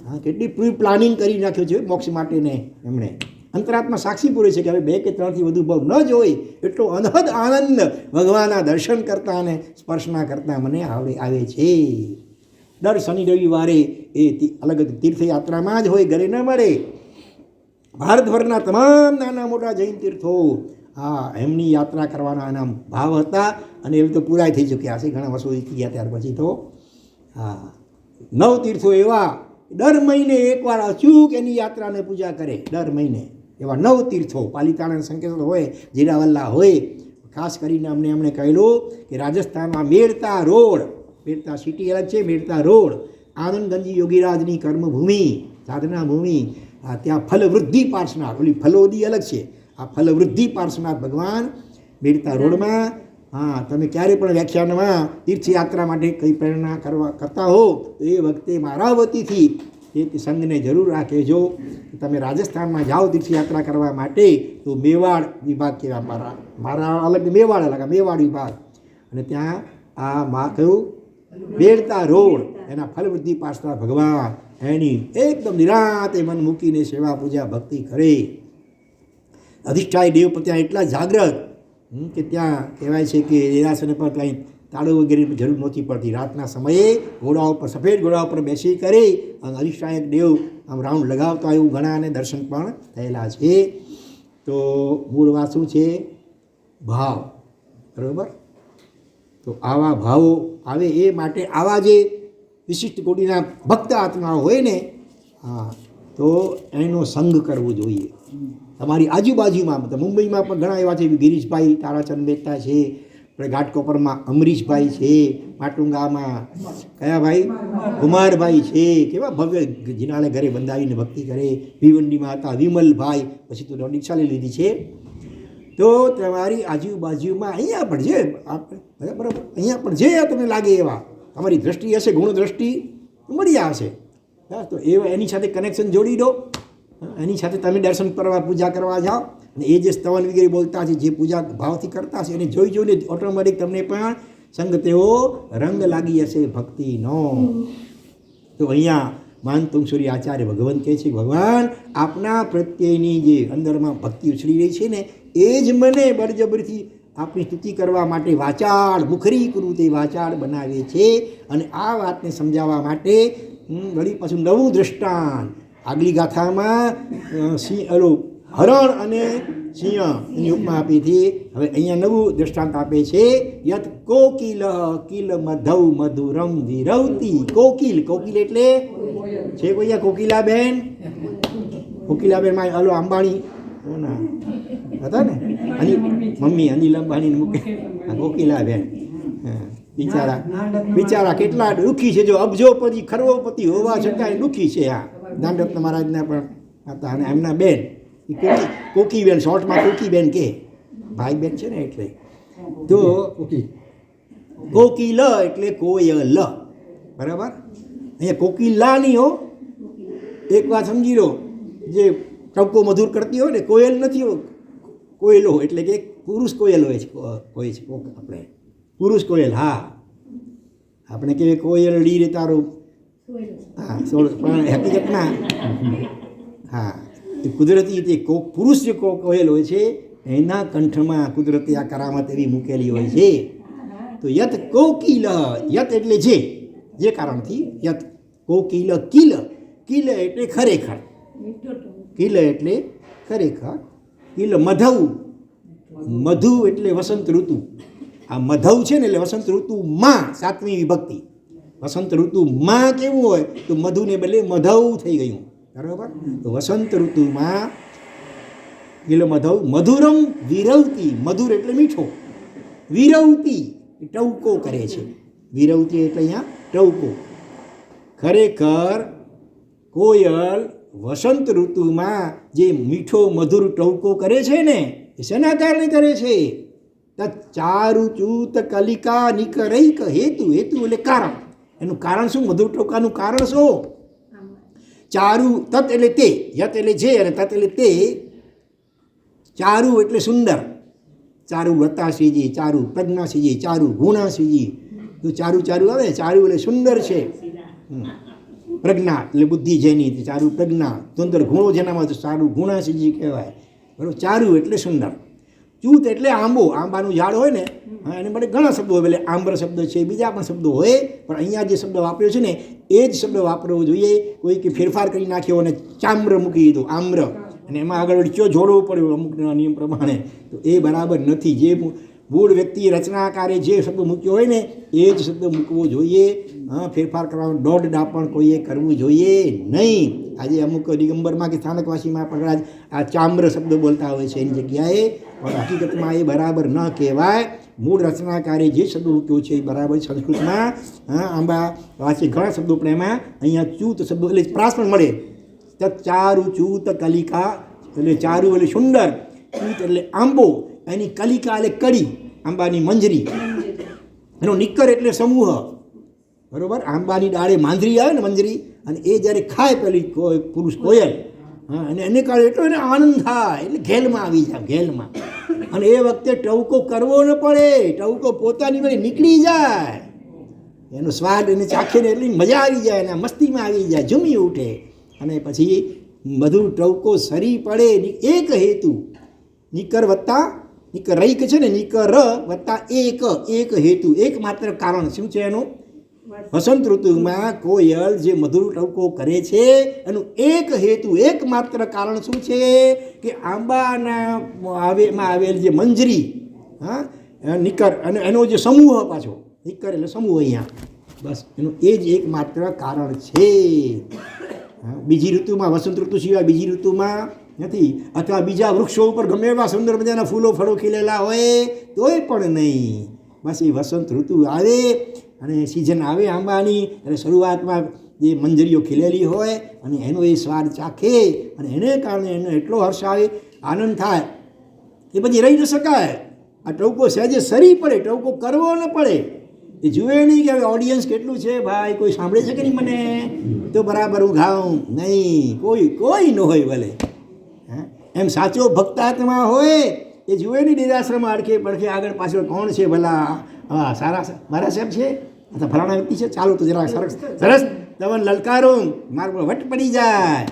હા, કેટલી પ્રી પ્લાનિંગ કરી નાખ્યું છે મોક્ષ માટેને એમણે. અંતરાત્મા સાક્ષી પૂરે છે કે હવે 2 કે 3થી વધુ ભાવ ન જ હોય એટલો અનહદ આનંદ ભગવાનના દર્શન કરતા અને સ્પર્શના કરતા મને આવે છે. દર શનિ રવિવારે એ અલગ તીર્થયાત્રામાં જ હોય, ઘરે ન મળે. ભારતભરના તમામ નાના મોટા જૈન તીર્થો એમની યાત્રા કરવાના એના ભાવ હતા અને એ તો પૂરા થઈ ચૂક્યા છે. ઘણા વર્ષો વીતી ગયા ત્યાર પછી તો 9 તીર્થો એવા દર મહિને એકવાર અચૂક એની યાત્રાને પૂજા કરે. દર મહિને એવા 9 તીર્થો પાલિતાણા સંકેત હોય, જીરાવલ્લા હોય. ખાસ કરીને એમણે કહેલું કે રાજસ્થાનમાં મેળતા રોડ, મેળતા સિટી અલગ છે, મેળતા રોડ આનંદગંજી યોગીરાજની કર્મભૂમિ, સાધના ભૂમિ. ત્યાં ફલવૃદ્ધિ પાર્શ્વનાથ, ઓલી ફલોદી અલગ છે, આ ફલવૃદ્ધિ પાર્શ્વનાથ ભગવાન મેળતા રોડમાં. તમે ક્યારે પણ વ્યાખ્યાનમાં તીર્થયાત્રા માટે કંઈ પ્રેરણા કરતા હો તો એ વખતે મારા વતીથી એ સંઘને જરૂર રાખેજો. તમે રાજસ્થાનમાં જાઓ તીર્થયાત્રા કરવા માટે તો મેવાડ વિભાગ કહેવાય, મારા અલગ મેવાડ અલગ, મેવાડ વિભાગ. અને ત્યાં કયું મેળતા રોડ, એના ફલવૃદ્ધિ પાર્શ્વનાથ ભગવાન એની એકદમ નિરાતે મન મૂકીને સેવા પૂજા ભક્તિ કરે. અધિષ્ઠાયી દેવ ત્યાં એટલા જાગ્રત કે ત્યાં કહેવાય છે કે દેરાસને પર કંઈ તાળું વગેરેની જરૂર નહોતી પડતી. રાતના સમયે ઘોડા ઉપર, સફેદ ઘોડા ઉપર બેસી કરી અને અધિષ્ઠાયક દેવ આમ રાઉન્ડ લગાવતા એવું ઘણાને દર્શન પણ થયેલા છે. તો મૂળ વાત શું છે? ભાવ. બરાબર? તો આવા ભાવો આવે એ માટે આવા જે વિશિષ્ટ કોટીના ભક્ત આત્માઓ હોય ને, તો એનો સંગ કરવો જોઈએ. તમારી આજુબાજુમાં, મુંબઈમાં પણ ઘણા એવા છે, ગિરીશભાઈ તારાચંદ મહેતા છે, આપણે ઘાટકોપરમાં અમરીશભાઈ છે, માટુંગામાં કયા ભાઈ કુમારભાઈ છે, કેવા ભવ્ય જીનાને ઘરે બંધાવીને ભક્તિ કરે. ભીવંડીમાં હતા વિમલભાઈ, પછી તો દીક્ષા લઈ લીધી છે. તો તમારી આજુબાજુમાં અહીંયા પણ છે, બરાબર, અહીંયા પણ જે તમને લાગે એવા તમારી દ્રષ્ટિ હશે, ગુણ દ્રષ્ટિ મળી આવશે. તો એની સાથે કનેક્શન જોડી દો, એની સાથે તમે દર્શન કરવા, પૂજા કરવા જાઓ. અને એ જે સ્તવન વગેરે બોલતા છે, જે પૂજા ભાવથી કરતા છે, એને જોઈને ઓટોમેટિક તમને પણ સંગ તેવો રંગ લાગી હશે ભક્તિનો. તો અહીંયા માનતુંગસુરી આચાર્ય ભગવાન કહે છે, ભગવાન આપના પ્રત્યેની જે અંદરમાં ભક્તિ ઉછળી રહી છે ને, એ જ મને બળજબરીથી આપણી સ્તુતિ કરવા માટે વાચાળ, મુખરી કરું તે વાચાળ બનાવે છે. અને આ વાતને સમજાવવા માટે વળી પાછું નવું દૃષ્ટાંત આગલી ગાથામાં હરણ અને સિંહ એની ઉપમા આપી હતી. હવે અહીંયા નવું દૃષ્ટાંત આપે છે. યત કોકિલ કિલ મધૌ મધુરમ વિરવતી. કોકિલ, કોકિલ એટલે છે કોઈ કોકિલાબેન? કોકિલાબેન હલો અંબાણી હતા ને, મમ્મી અનિલ અંબાણી મૂકે કોકિલાબેન. બિચારા કેટલા દુઃખી છે. જો અબજોપતિ ખરવોપતિ હોવા છતાં દુઃખી છે. દાનરત્ન મહારાજના પણ હતા અને એમના બેન કોકીબેન, શોર્ટમાં કોકીબેન કે ભાઈ બેન છે ને, એટલે તો કોકિલ એટલે કોયલ. બરાબર? અહીંયા કોકિલા નહીં હો, એક વાત સમજી લો. જે ટવકો મધુર કરતી હોય ને, કોયલ નથી હો, કોયલો એટલે કે પુરુષ કોયલ હોય છે. આપણે પુરુષ કોયલ, હા, આપણે કહેવાય કોયલ ડી રે તારું, પણ હકીકતમાં એ કુદરતી તે પુરુષ જે કોયલ હોય છે એના કંઠમાં કુદરતી આ કરામત એવી મૂકેલી હોય છે. તો યત કોકિલ, યત એટલે જે કારણથી, યત કોકિલ કિલ, કિલ એટલે ખરેખર, કિલ એટલે ખરેખર, કિલ મધૌ, મધુ એટલે વસંત ઋતુ. આ મધૌ છે ને એટલે વસંત ઋતુમાં, 7મી વિભક્તિ. વસંત ઋતુમાં કેવું હોય તો મધુને બદલે મધૌ થઈ ગયું. બરાબર? તો વસંત ઋતુમાં કિલ મધૌ મધુરમ વિરવતી. મધુર એટલે મીઠો, વિરવતી ટવકો કરે છે. વિરવતી એટલે અહીંયા ટવકો. ખરેખર કોયલ વસંત ઋતુમાં જે મીઠો મધુર ટવકો કરે છે ને, એ શેના કારણે કરે છે? તત ચારુ ચૂત કલિકા નિકરૈક હેતુ. હેતુ એટલે કારણ. એનું કારણ શું? મધુર ટવકાનું કારણ શું? ચારુ, તત એટલે તે, યત એટલે જે, અને તત એટલે તે. ચારુ એટલે સુંદર, ચારુ વ્રતાશ્રીજી, ચારુ પ્રજ્ઞાશ્રીજી, ચારુ ગુણાશ્રીજી, તો ચારું ચારું આવે, ચારું એટલે સુંદર છે. પ્રજ્ઞા એટલે બુદ્ધિ જેની, ચારું પ્રજ્ઞા, સુંદર ગુણો જેનામાં તો સારું ગુણાસીજી કહેવાય. બરાબર, ચારું એટલે સુંદર. ચૂત એટલે આંબો, આંબાનું ઝાડ હોય ને, એને માટે ઘણા શબ્દો હોય, એટલે આંબર શબ્દ છે, બીજા પણ શબ્દો હોય, પણ અહીંયા જે શબ્દ વાપર્યો છે ને એ જ શબ્દ વાપરવો જોઈએ. કોઈ કે ફેરફાર કરી નાખ્યો અને ચામ્ર મૂકી દીધું, આમ્ર, અને એમાં આગળ વળી જોડવું પડ્યું અમુકના નિયમ પ્રમાણે, તો એ બરાબર નથી. જે મૂળ વ્યક્તિ રચનાકારે જે શબ્દ મૂક્યો હોય ને એ જ શબ્દ મૂકવો જોઈએ. ફેરફાર કરવાનું દોઢ ડાપણ કોઈએ કરવું જોઈએ નહીં. આજે અમુક દિગંબરમાં કે સ્થાનકવાસીમાં પણ આ ચામ્ર શબ્દ બોલતા હોય છે એની જગ્યાએ, પણ હકીકતમાં એ બરાબર ન કહેવાય. મૂળ રચનાકારે જે શબ્દ મૂક્યો છે એ બરાબર સંસ્કૃતમાં આંબા વાંચી ઘણા શબ્દો પણ એમાં અહીંયા ચૂત શબ્દો એટલે પ્રાસ પણ મળે. ચારુ ચૂત કલિકા એટલે ચારુ એટલે સુંદર, ચૂત એટલે આંબો, એની કલિકા એટલે કડી, આંબાની મંજરી, એનો નિક્કર એટલે સમૂહ. બરાબર, આંબાની ડાળે માંજરી આવે ને મંજરી, અને એ જ્યારે ખાય પેલી પુરુષ કોયલ, અને એને કારણે એટલો એને આનંદ થાય, એટલે ઘેલમાં આવી જાય, ઘેલમાં. અને એ વખતે ટવકો કરવો ન પડે, ટવકો પોતાની વળી નીકળી જાય, એનો સ્વાદ એને ચાખીને એટલી મજા આવી જાય, એના મસ્તીમાં આવી જાય, ઝૂમી ઉઠે, અને પછી બધું ટવકો સરી પડે. એક હેતુ, નિકર વત્તા નિકર રૈક છે ને, નિકર વત્તા એક હેતુ, એકમાત્ર કારણ શું છે એનું? વસંત ઋતુમાં કોયલ જે મધુર ટવકો કરે છે એનું એક હેતુ, એકમાત્ર કારણ શું છે કે આંબાના માં આવેલ જે મંજરી, નિકર, અને એનો જે સમૂહ પાછો, નિકર એટલે સમૂહ અહીંયા, બસ એનું એ જ એકમાત્ર કારણ છે. બીજી ઋતુમાં, વસંત ઋતુ સિવાય બીજી ઋતુમાં નથી, અથવા બીજા વૃક્ષો ઉપર ગમે એવા સુંદર મજાના ફૂલો ફળો ખીલેલા હોય તોય પણ નહીં. બસ એ વસંત ઋતુ આવે અને સિઝન આવે આંબાની, અને શરૂઆતમાં જે મંજરીઓ ખીલેલી હોય અને એનો એ સ્વાદ ચાખે, અને એને કારણે એનો એટલો હર્ષ આવે, આનંદ થાય એ પછી રહી ન શકાય. આ ટવકો સહેજે સરી પડે, ટવકો કરવો ન પડે. એ જુએ નહીં કે હવે ઓડિયન્સ કેટલું છે, ભાઈ કોઈ સાંભળે છે કે નહીં મને, તો બરાબર હું ગાઉં નહીં, કોઈ ન હોય ભલે. એમ સાચો ભક્તાત્મા હોય એ જુએ નહીં દેરાશ્રમમાં અડખે પડખે આગળ પાછળ કોણ છે ભલા, સારા મારા સાહેબ છે અથવા ફલાણા વ્યક્તિ છે, ચાલો તો જરા સરસ સરસ તમને લલકારું, મારા પર વટ પડી જાય.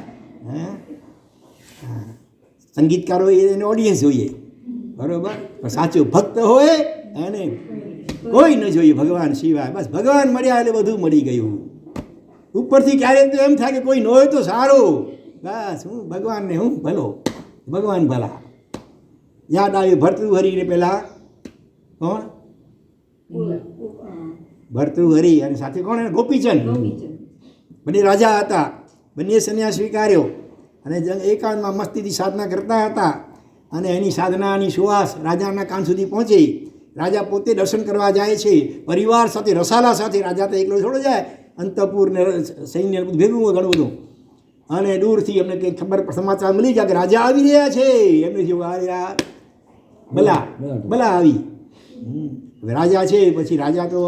સંગીતકારો એને ઓડિયન્સ જોઈએ, બરાબર, પણ સાચો ભક્ત હોય એને કોઈ ન જોઈએ ભગવાન સિવાય. બસ ભગવાન મળ્યા એટલે બધું મળી ગયું. ઉપરથી ક્યારેક તો એમ થાય કે કોઈ ન હોય તો સારું, બસ હું ભગવાનને હું ભલો, ભગવાન ભલા. યાદ આવે ભર્તૃહરિને પેલા કોણ? ભર્તૃહરિ અને સાથે કોણ? ગોપીચંદ. બંને રાજા હતા, બંને સંન્યાસ સ્વીકાર્યો અને એકાંતમાં મસ્તીથી સાધના કરતા હતા. અને એની સાધનાની સુવાસ રાજાના કાન સુધી પહોંચી. રાજા પોતે દર્શન કરવા જાય છે પરિવાર સાથે, રસાલા સાથે. રાજા તો એકલો થોડો જાય, અંતપુર ને સૈન્ય ભેગું હોય ઘણું બધું. અને દૂરથી એમને કંઈક ખબર સમાચાર મળી ગયા કે રાજા આવી રહ્યા છે. એમને જેવું આ યાર ભલા આવી. રાજા છે, પછી રાજા તો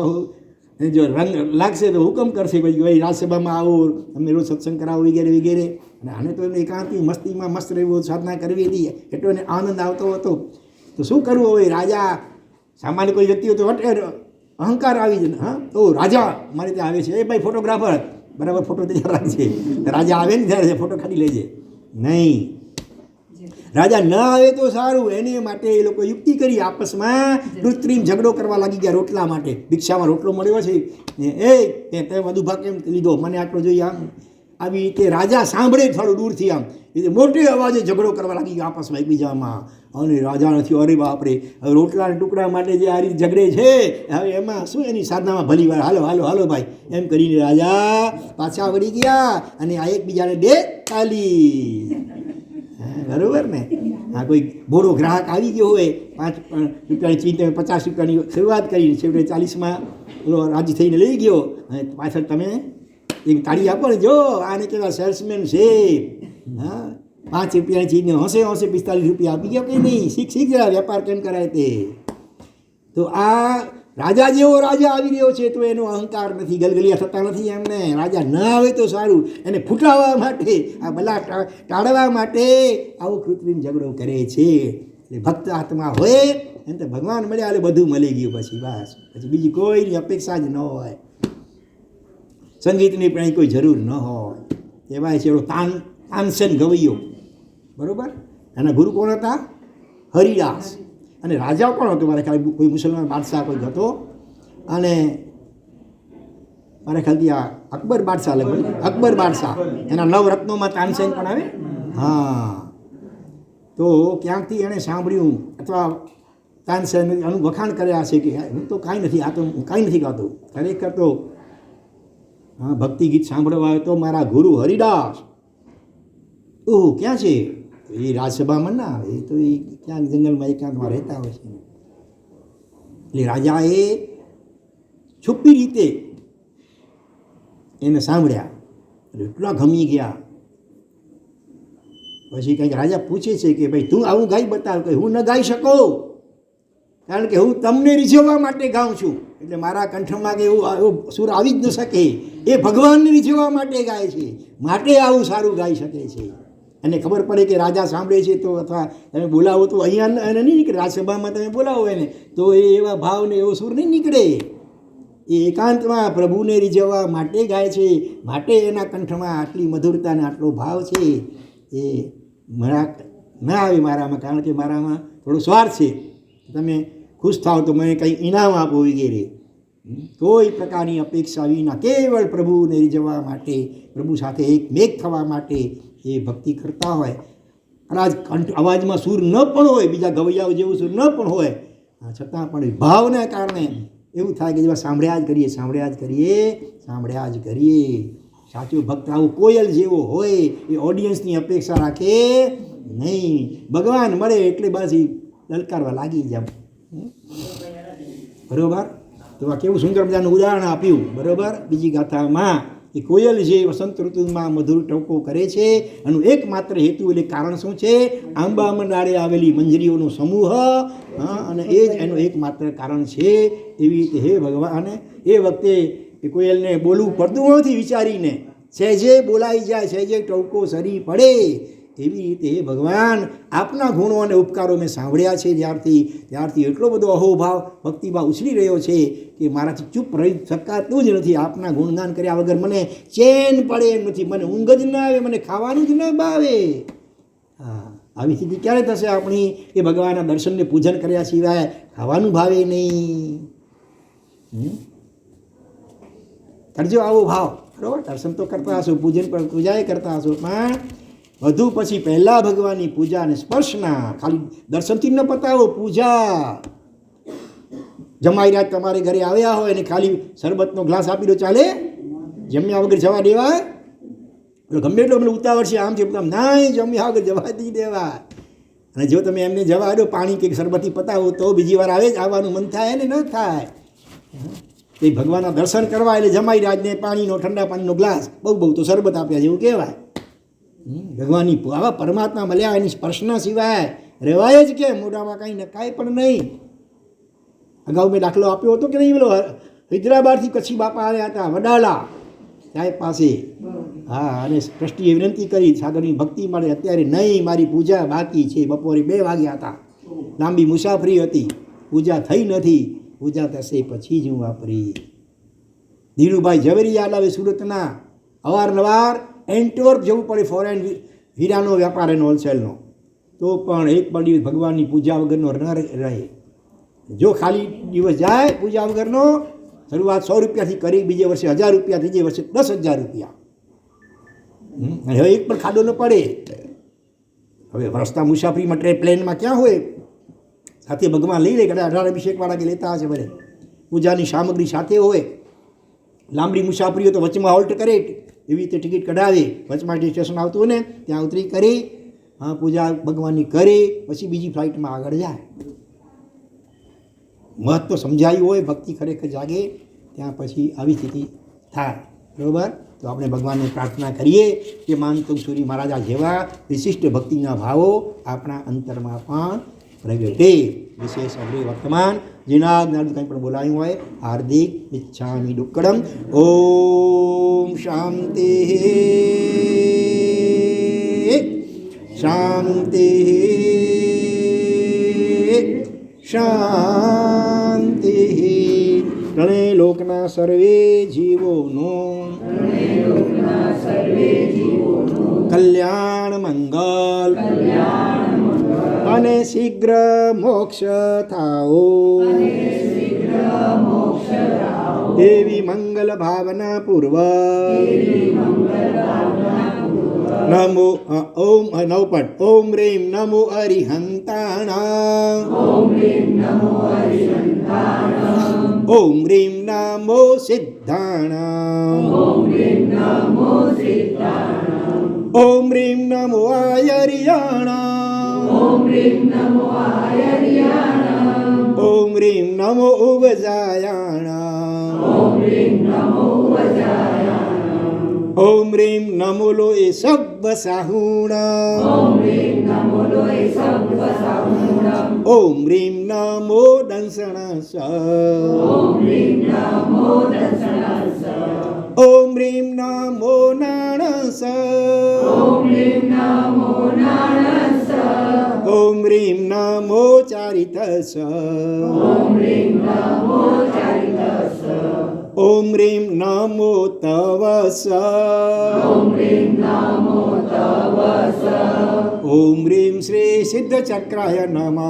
જો રંગ લાગશે તો હુકમ કરશે, પછી ભાઈ રાજસભામાં આવો, અમે રોજ સત્સંગ કરાવો વગેરે વગેરે. અને આને તો એમને એકાંતની મસ્તીમાં મસ્ત રહેવું, સાધના કરવી હતી, એટલો એને આનંદ આવતો હતો. તો શું કરવું હવે? રાજા સામાન્ય કોઈ વ્યક્તિ હોય તો અહંકાર આવી જાય. હા, તો રાજા મારી ત્યાં આવે છે, એ ભાઈ ફોટોગ્રાફર, બરાબર ફોટો તૈયાર રાખજે. રાજા આવે ને ત્યારે ફોટો ખાલી લેજે. નહીં, રાજા ન આવે તો સારું. એને માટે એ લોકો યુક્તિ કરી, આપસમાં કૃત્રિમ ઝઘડો કરવા લાગી ગયા રોટલા માટે. ભિક્ષામાં રોટલો મળ્યો છે, એ તે વધુ ભાગ કેમ લીધો, મને આટલો જોઈએ. આમ આવી રીતે રાજા સાંભળે થોડું દૂરથી, આમ એ મોટે અવાજે ઝઘડો કરવા લાગી ગયા આપસમાં એકબીજામાં. અને રાજા નથી, અરે બાપરે, હવે રોટલાના ટુકડા માટે જે આ રીતે ઝઘડે છે, હવે એમાં શું એની સાધનામાં ભલી વાર હાલો હાલો હાલો ભાઈ એમ કરીને રાજા પાછા વળી ગયા અને આ એકબીજાને દે તાલી. બરોબર ને? હા, કોઈ બોડો ગ્રાહક આવી ગયો હોય, 5 રૂપિયાની ચીજ તમે 50 રૂપિયાની શરૂઆત કરી, છેવટે 40માં ઓલો રાજી થઈને લઈ ગયો, અને પાછળ તમે એક તાળી આપો ને, જો આને કેવા સેલ્સમેન છે. હા, 5 રૂપિયાની ચીજને હોંશે 45 રૂપિયા આપી ગયો કે નહીં? શીખ જરા વેપાર કેમ કરાય તે. તો આ રાજા જેવો રાજા આવી રહ્યો છે તો એનો અહંકાર નથી, ગલગલિયા થતા નથી એમને. રાજા ન આવે તો સારું, એને ફૂટાવવા માટે, આ ભલા ટાળવા માટે આવો કૃત્રિમ ઝઘડો કરે છે. એટલે ભક્ત આત્મા હોય એને તો ભગવાન મળ્યા એટલે બધું મળી ગયું. પછી બસ પછી બીજી કોઈની અપેક્ષા જ ન હોય, સંગીતની પણ કોઈ જરૂર ન હોય. કહેવાય છે એવો તાનસેન ગવૈયો, બરાબર. એના ગુરુ કોણ હતા? હરિદાસ. અને રાજા કોણ હતો? મારે ખ્યાલ કોઈ મુસલમાન બાદશાહ કોઈ હતો, અને મારે ખ્યાલથી આ અકબર બાદશાહ લગભગ, અકબર બાદશાહ, એના નવરત્નોમાં તાનસેન પણ આવે. હા, તો ક્યાંકથી એણે સાંભળ્યું અથવા તાનસેન એનું વખાણ કર્યા છે કે હું તો કાંઈ નથી, આ તો હું કાંઈ નથી ગાતો, ખરેખર તો હા ભક્તિ ગીત સાંભળવા આવે તો મારા ગુરુ હરિદાસ. ઓહ, ક્યાં છે? એ રાજસભામાં ના આવે, એ તો એ ક્યાંક જંગલમાં એકાંતમાં રહેતા હોય છે. એટલે રાજાએ છુપી રીતે એને સાંભળ્યા, એટલા ગમી ગયા. પછી કંઈક રાજા પૂછે છે કે ભાઈ તું આવું ગાઈ બતાવ. કે હું ન ગાઈ શકું, કારણ કે હું તમને રીઝવવા માટે ગાઉં છું. એટલે મારા કંઠમાં કે એવું સુર આવી જ ન શકે. એ ભગવાનને રીઝવવા માટે ગાય છે, માટે આવું સારું ગાઈ શકે છે. અને ખબર પડે કે રાજા સાંભળે છે તો, અથવા તમે બોલાવો તો અહીંયા એને નહીં નીકળે. રાજસભામાં તમે બોલાવો એને તો એ એવા ભાવને એવો સુર નહીં નીકળે. એ એકાંતમાં પ્રભુને રીઝવવા માટે ગાય છે, માટે એના કંઠમાં આટલી મધુરતા અને આટલો ભાવ છે. એ મારા ના આવે મારામાં, કારણ કે મારામાં થોડો સ્વાર્થ છે. તમે ખુશ થાવ તો મને કંઈ ઇનામ આપો વગેરે, કોઈ પ્રકારની અપેક્ષા વિના કેવળ પ્રભુને રીઝવવા માટે, પ્રભુ સાથે એકમેક થવા માટે એ ભક્તિ કરતા હોય. અને આજ અવાજમાં સૂર ન પણ હોય, બીજા ગવૈયાઓ જેવું સૂર ન પણ હોય, છતાં પણ ભાવના કારણે એવું થાય કે જેવા સાંભળ્યા જ કરીએ, સાંભળ્યા જ કરીએ, સાંભળ્યા જ કરીએ. સાચો ભક્ત આવું કોયલ જેવો હોય, એ ઓડિયન્સની અપેક્ષા રાખે નહીં. ભગવાન મળે એટલે બસ એ લલકારવા લાગી જાય. બરોબર. તો આ કેવું સુંદર મજાનું ઉદાહરણ આપ્યું, બરોબર. બીજી ગાથામાં એ કોયલ જે વસંત ઋતુમાં મધુર ટવકો કરે છે, એનું એકમાત્ર હેતુ એટલે કારણ શું છે? આંબામાં ડાળે આવેલી મંજરીઓનો સમૂહ, અને એ જ એનું એકમાત્ર કારણ છે. એવી રીતે હે ભગવાન, એ વખતે એ કોયલને બોલવું પડતું નથી વિચારીને, સહેજે બોલાઈ જાય, સહેજે ટવકો સરી પડે. એવી રીતે હે ભગવાન, આપના ગુણો અને ઉપકારો મેં સાંભળ્યા છે ત્યારથી એટલો બધો અહોભાવ, ભક્તિભાવ ઉછળી રહ્યો છે કે મારાથી ચૂપ રહી શકાતું જ નથી. આપના ગુણગાન કર્યા વગર મને ચેન પડે એમ નથી, મને ઊંઘ જ ના આવે, મને ખાવાનું જ ન ભાવે. હા, આવી સ્થિતિ ક્યારે થશે આપણી કે ભગવાનના દર્શનને પૂજન કર્યા સિવાય ખાવાનું ભાવે નહીં? કરજો આવો ભાવ, બરાબર. દર્શન તો કરતા હશો, પૂજન પણ પૂજાએ કરતા હશો, પણ વધુ પછી પહેલાં ભગવાનની પૂજા અને સ્પર્શના, ખાલી દર્શનથી ન પતાવો, પૂજા. જમાઈ રાત તમારે ઘરે આવ્યા હોય અને ખાલી શરબતનો ગ્લાસ આપી દો, ચાલે? જમ્યા વગર જવા દેવાય? એટલે ગમે એટલો મને ઉતાવળ છે, આમ છે, ના, જમ્યા વગર જવા દઈ દેવા. અને જો તમે એમને જવા દો, પાણી કે શરબતથી પતાવો તો બીજી વાર આવે જ આવવાનું મન થાય ને? ન થાય. એ ભગવાનના દર્શન કરવા એટલે જમાઈ રાજને પાણીનો, ઠંડા પાણીનો ગ્લાસ, બહુ તો શરબત આપ્યા જેવું કહેવાય. ભગવાનની આવા પરમાત્મા મળ્યા એની સ્પર્શના સિવાય રહેવાય જ કે મોઢામાં કાંઈ નકાય પણ નહીં. અગાઉ મેં દાખલો આપ્યો હતો કે નહીં? પેલો હૈદરાબાદથી કચ્છી બાપા આવ્યા હતા વડાલા સાહેબ પાસે. હા, અને ટ્રસ્ટીએ વિનંતી કરી સાગરની ભક્તિ માટે. અત્યારે નહીં, મારી પૂજા બાકી છે. બપોરે 2 વાગ્યા હતા, લાંબી મુસાફરી હતી, પૂજા થઈ નથી. પૂજા થશે પછી જ હું વાપરી. ધીરુભાઈ ઝવેરી યાદ આવે, સુરતના. અવારનવાર એન્ટવર્પ જવું પડે, ફોરેન હીરાનો વેપાર એનો હોલસેલનો, તો પણ એક પણ દિવસ ભગવાનની પૂજા વગરનો ન રહે. જો ખાલી દિવસ જાય પૂજા વગરનો, શરૂઆત 100 રૂપિયાથી કરી, બીજે વર્ષે 1000 રૂપિયા, ત્રીજે વર્ષે 10,000 રૂપિયા. હવે એક પણ ખાડો ન પડે. હવે રસ્તા મુસાફરીમાં પ્લેનમાં ક્યાં હોય, સાથે ભગવાન લઈ લે, કદાચ 18 અભિષેકવાળા કે લેતા હશે ભલે, પૂજાની સામગ્રી સાથે હોય. લાંબી મુસાફરીઓ તો વચમાં હોલ્ટ કરે, એવી રીતે ટિકિટ કઢાવે, વચમાં સ્ટેશન આવતું હોય ને ત્યાં ઉતરી કરી, હા, પૂજા ભગવાનની કરી, પછી બીજી ફ્લાઇટમાં આગળ જાય. મહત્વ સમજાયું હોય, ભક્તિ ખરેખર જાગે, ત્યાં પછી આવી સ્થિતિ થાય. બરાબર. તો આપણે ભગવાનને પ્રાર્થના કરીએ કે માનતુંગ સૂરી મહારાજા જેવા વિશિષ્ટ ભક્તિના ભાવો આપણા અંતરમાં પણ પ્રગટે. વિશેષ અગ્રે વર્તમાન જેના જ્ઞાન કંઈ પણ બોલાયું હોય, હાર્દિક ઈચ્છામિ દુક્કડમ. ઓમ શાંતિ શાંતિ. શાંતિ. ત્રણેય લોકના સર્વે જીવોનો કલ્યાણ મંગલ અને શીઘ્ર મોક્ષ થાઓ. એવી મંગલ ભાવના પૂર્વક નમો ઓમ નવપટ ઓમ રીમ નમો અરિહંતાણા. ઓમ રીમ નમો સિદ્ધાણા. ઓમ રીમ નમો આયર્યાણા. ઓમ રીમ નમો ઉવજાયાણા. ઓમ રીમ નમો લો એ સબ્બ સાહુણા. ઓમ રીમ નમો દંસણસ. ઓમ રીમ નમો નાણસ. ઓમ રીમ નમો ચારિતસ. ઓમ રીમ નમો તવસ. ઓમ રીમ શ્રી સિદ્ધચક્રાય નમઃ.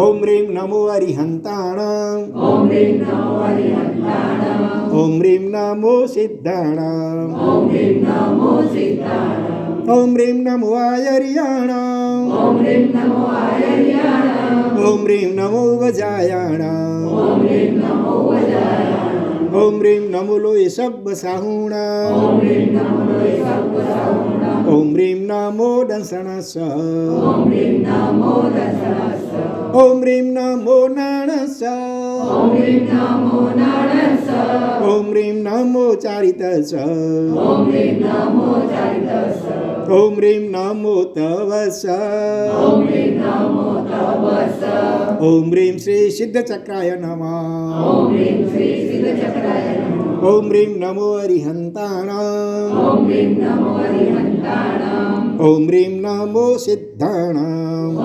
ઓમ રીમ નમો અરિહંતાણં. ઓમ રીમ નમો સિદ્ધાણં. ઓમ રીમ નમો આયર્યાણં. ઓમ રીમ નમો વજાયાણં. ઓમ રીમ નમો લોય સબ્બ સાહુણા. ઓમ રીમ નમો દંસણસ. ઓમ રીમ નમો નાણસ. ઓમ રીમ નમો ચારિતસ. ઓમ રીમ નમો તવસ. ઓમ રીમ શ્રી સિદ્ધચક્રાય નમઃ. ઓમ રીમ નમો અરિહંતાણં. ઓમ રીમ નમો સિદ્ધાણં.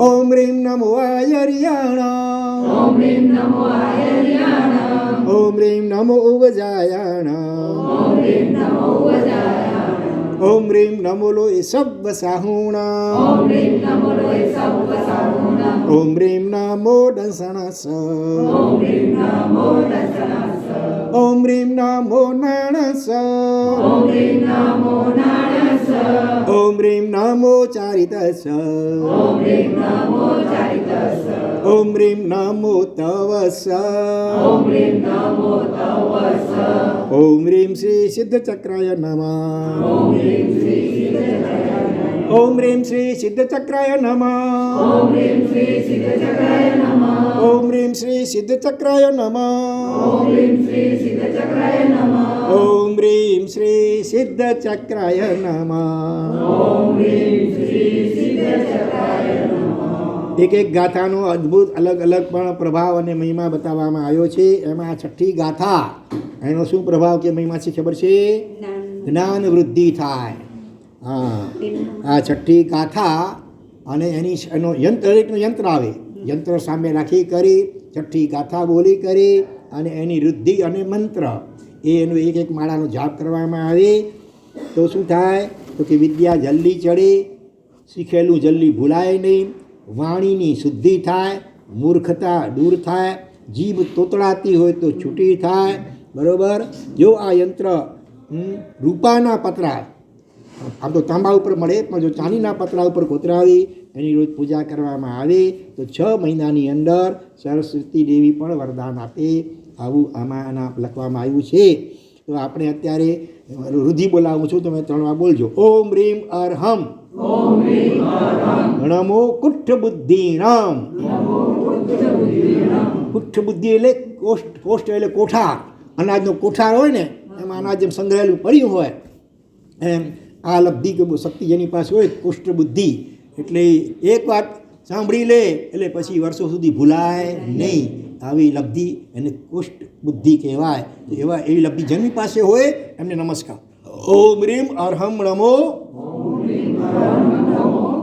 ઓમ રીમ નમો આયર્યાણં. ઓમ રીમ નમો ઉવજાયાણં. ઓમ રીમ નમો લો એ સબ્બ સાહુણા. ઓમ રીમ નમો દંસણસ. ઓમ રીમ નમો નાણસ. ઓમ રીમ નમો ચારિતસ. ઓમ રીમ નમો તવસ. ઓમ રીમ શ્રી સિદ્ધચક્રાય નમઃ. ઓમ રીમ શ્રી સિદ્ધચક્રાય નમઃ. ઓમ રીમ શ્રી સિદ્ધચક્રાય નમઃ. ઓમ રીમ શ્રી સિદ્ધચક્રાય નમઃ. એક એક ગાથાનો અદ્ભુત અલગ અલગ પણ પ્રભાવ અને મહિમા બતાવવામાં આવ્યો છે. એમાં આ છઠ્ઠી ગાથા એનો શું પ્રભાવ કે મહિમા છે ખબર છે? જ્ઞાન વૃદ્ધિ થાય. હા, આ છઠ્ઠી ગાથા અને એનો દરેકનું યંત્ર આવે. યંત્ર સામે રાખી કરી છઠ્ઠી ગાથા બોલી કરી અને એની વૃદ્ધિ અને મંત્ર એનો એક એક માળાનો જાપ કરવામાં આવે તો શું થાય? તો કે વિદ્યા જલ્દી ચડે, શીખેલું જલ્દી ભૂલાય નહીં, વાણીની શુદ્ધિ થાય, મૂર્ખતા દૂર થાય, જીભ તોતળાતી હોય તો છૂટી થાય. બરાબર? જો આ યંત્ર રૂપાના પતરા, આમ તો તાંબા ઉપર મળે, પણ જો ચાંદીના પતરા ઉપર કોતરાવી એની રોજ પૂજા કરવામાં આવે તો 6 મહિનાની અંદર સરસ્વતી દેવી પણ વરદાન આપે. આવું આમાં લખવામાં આવ્યું છે. તો આપણે અત્યારે રુધિ બોલાવું છું, તમે 3 વાર બોલજો. ઓમ રીમ અરહમ. નમો કુઠ્ઠ બુદ્ધિણામ. કુઠ્ઠ બુદ્ધિ એટલે કોષ્ઠ એટલે કોઠાર. અનાજનો કોઠાર હોય ને, એમાં અનાજ જેમ સંગ્રહેલું પડ્યું હોય એમ આ લબ્ધિ કે શક્તિ જેની પાસે હોય કુષ્ઠ બુદ્ધિ. એટલે એક વાત સાંભળી લે એટલે પછી વર્ષો સુધી ભૂલાય નહીં. આવી લબ્ધિ એને કુષ્ઠ બુદ્ધિ કહેવાય. તો એવી લબ્ધિ જેની પાસે હોય એમને નમસ્કાર. ઓમ રીમ અરહમ નમો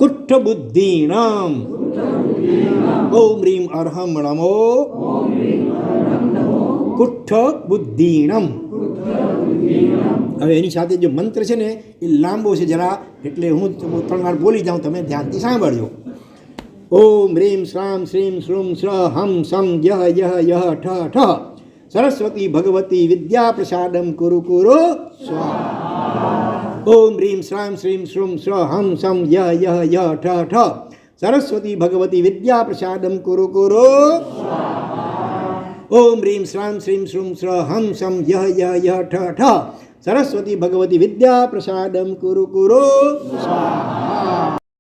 કુઠ્ઠ બુદ્ધિનમ ઓમ રીમ અર્હમ નમો કુઠ્ઠ બુદ્ધિનમ. હવે એની સાથે જે મંત્ર છે ને એ લાંબો છે જરા, એટલે હું 3 વાર બોલી જાઉં, તમે ધ્યાનથી સાંભળજો. ઓમ રીમ શ્રામ શ્રીમ શ્રૂમ શ્ર હમ સમ યહ યહ યહ ઠ ઠ સરસ્વતી ભગવતી વિદ્યા પ્રસાદમ કુરુ કુરુ સ્વાહા. ઓમ રીમ શ્રામ શ્રીમ શ્રૂમ શ્ર હમ સમ યહ યહ યહ ઠ ઠ સરસ્વતી ભગવતી વિદ્યા પ્રસાદમ કુરુ કુરુ સ્વાહા. ઓમ રીમ શ્રામ શ્રીમ શ્રૂમ શ્ર હમ સમ યહ યહ યહ ઠ ઠ સરસ્વતી ભગવતી વિદ્યા પ્રસાદમ કુરુ કુરુ સ્વાહા.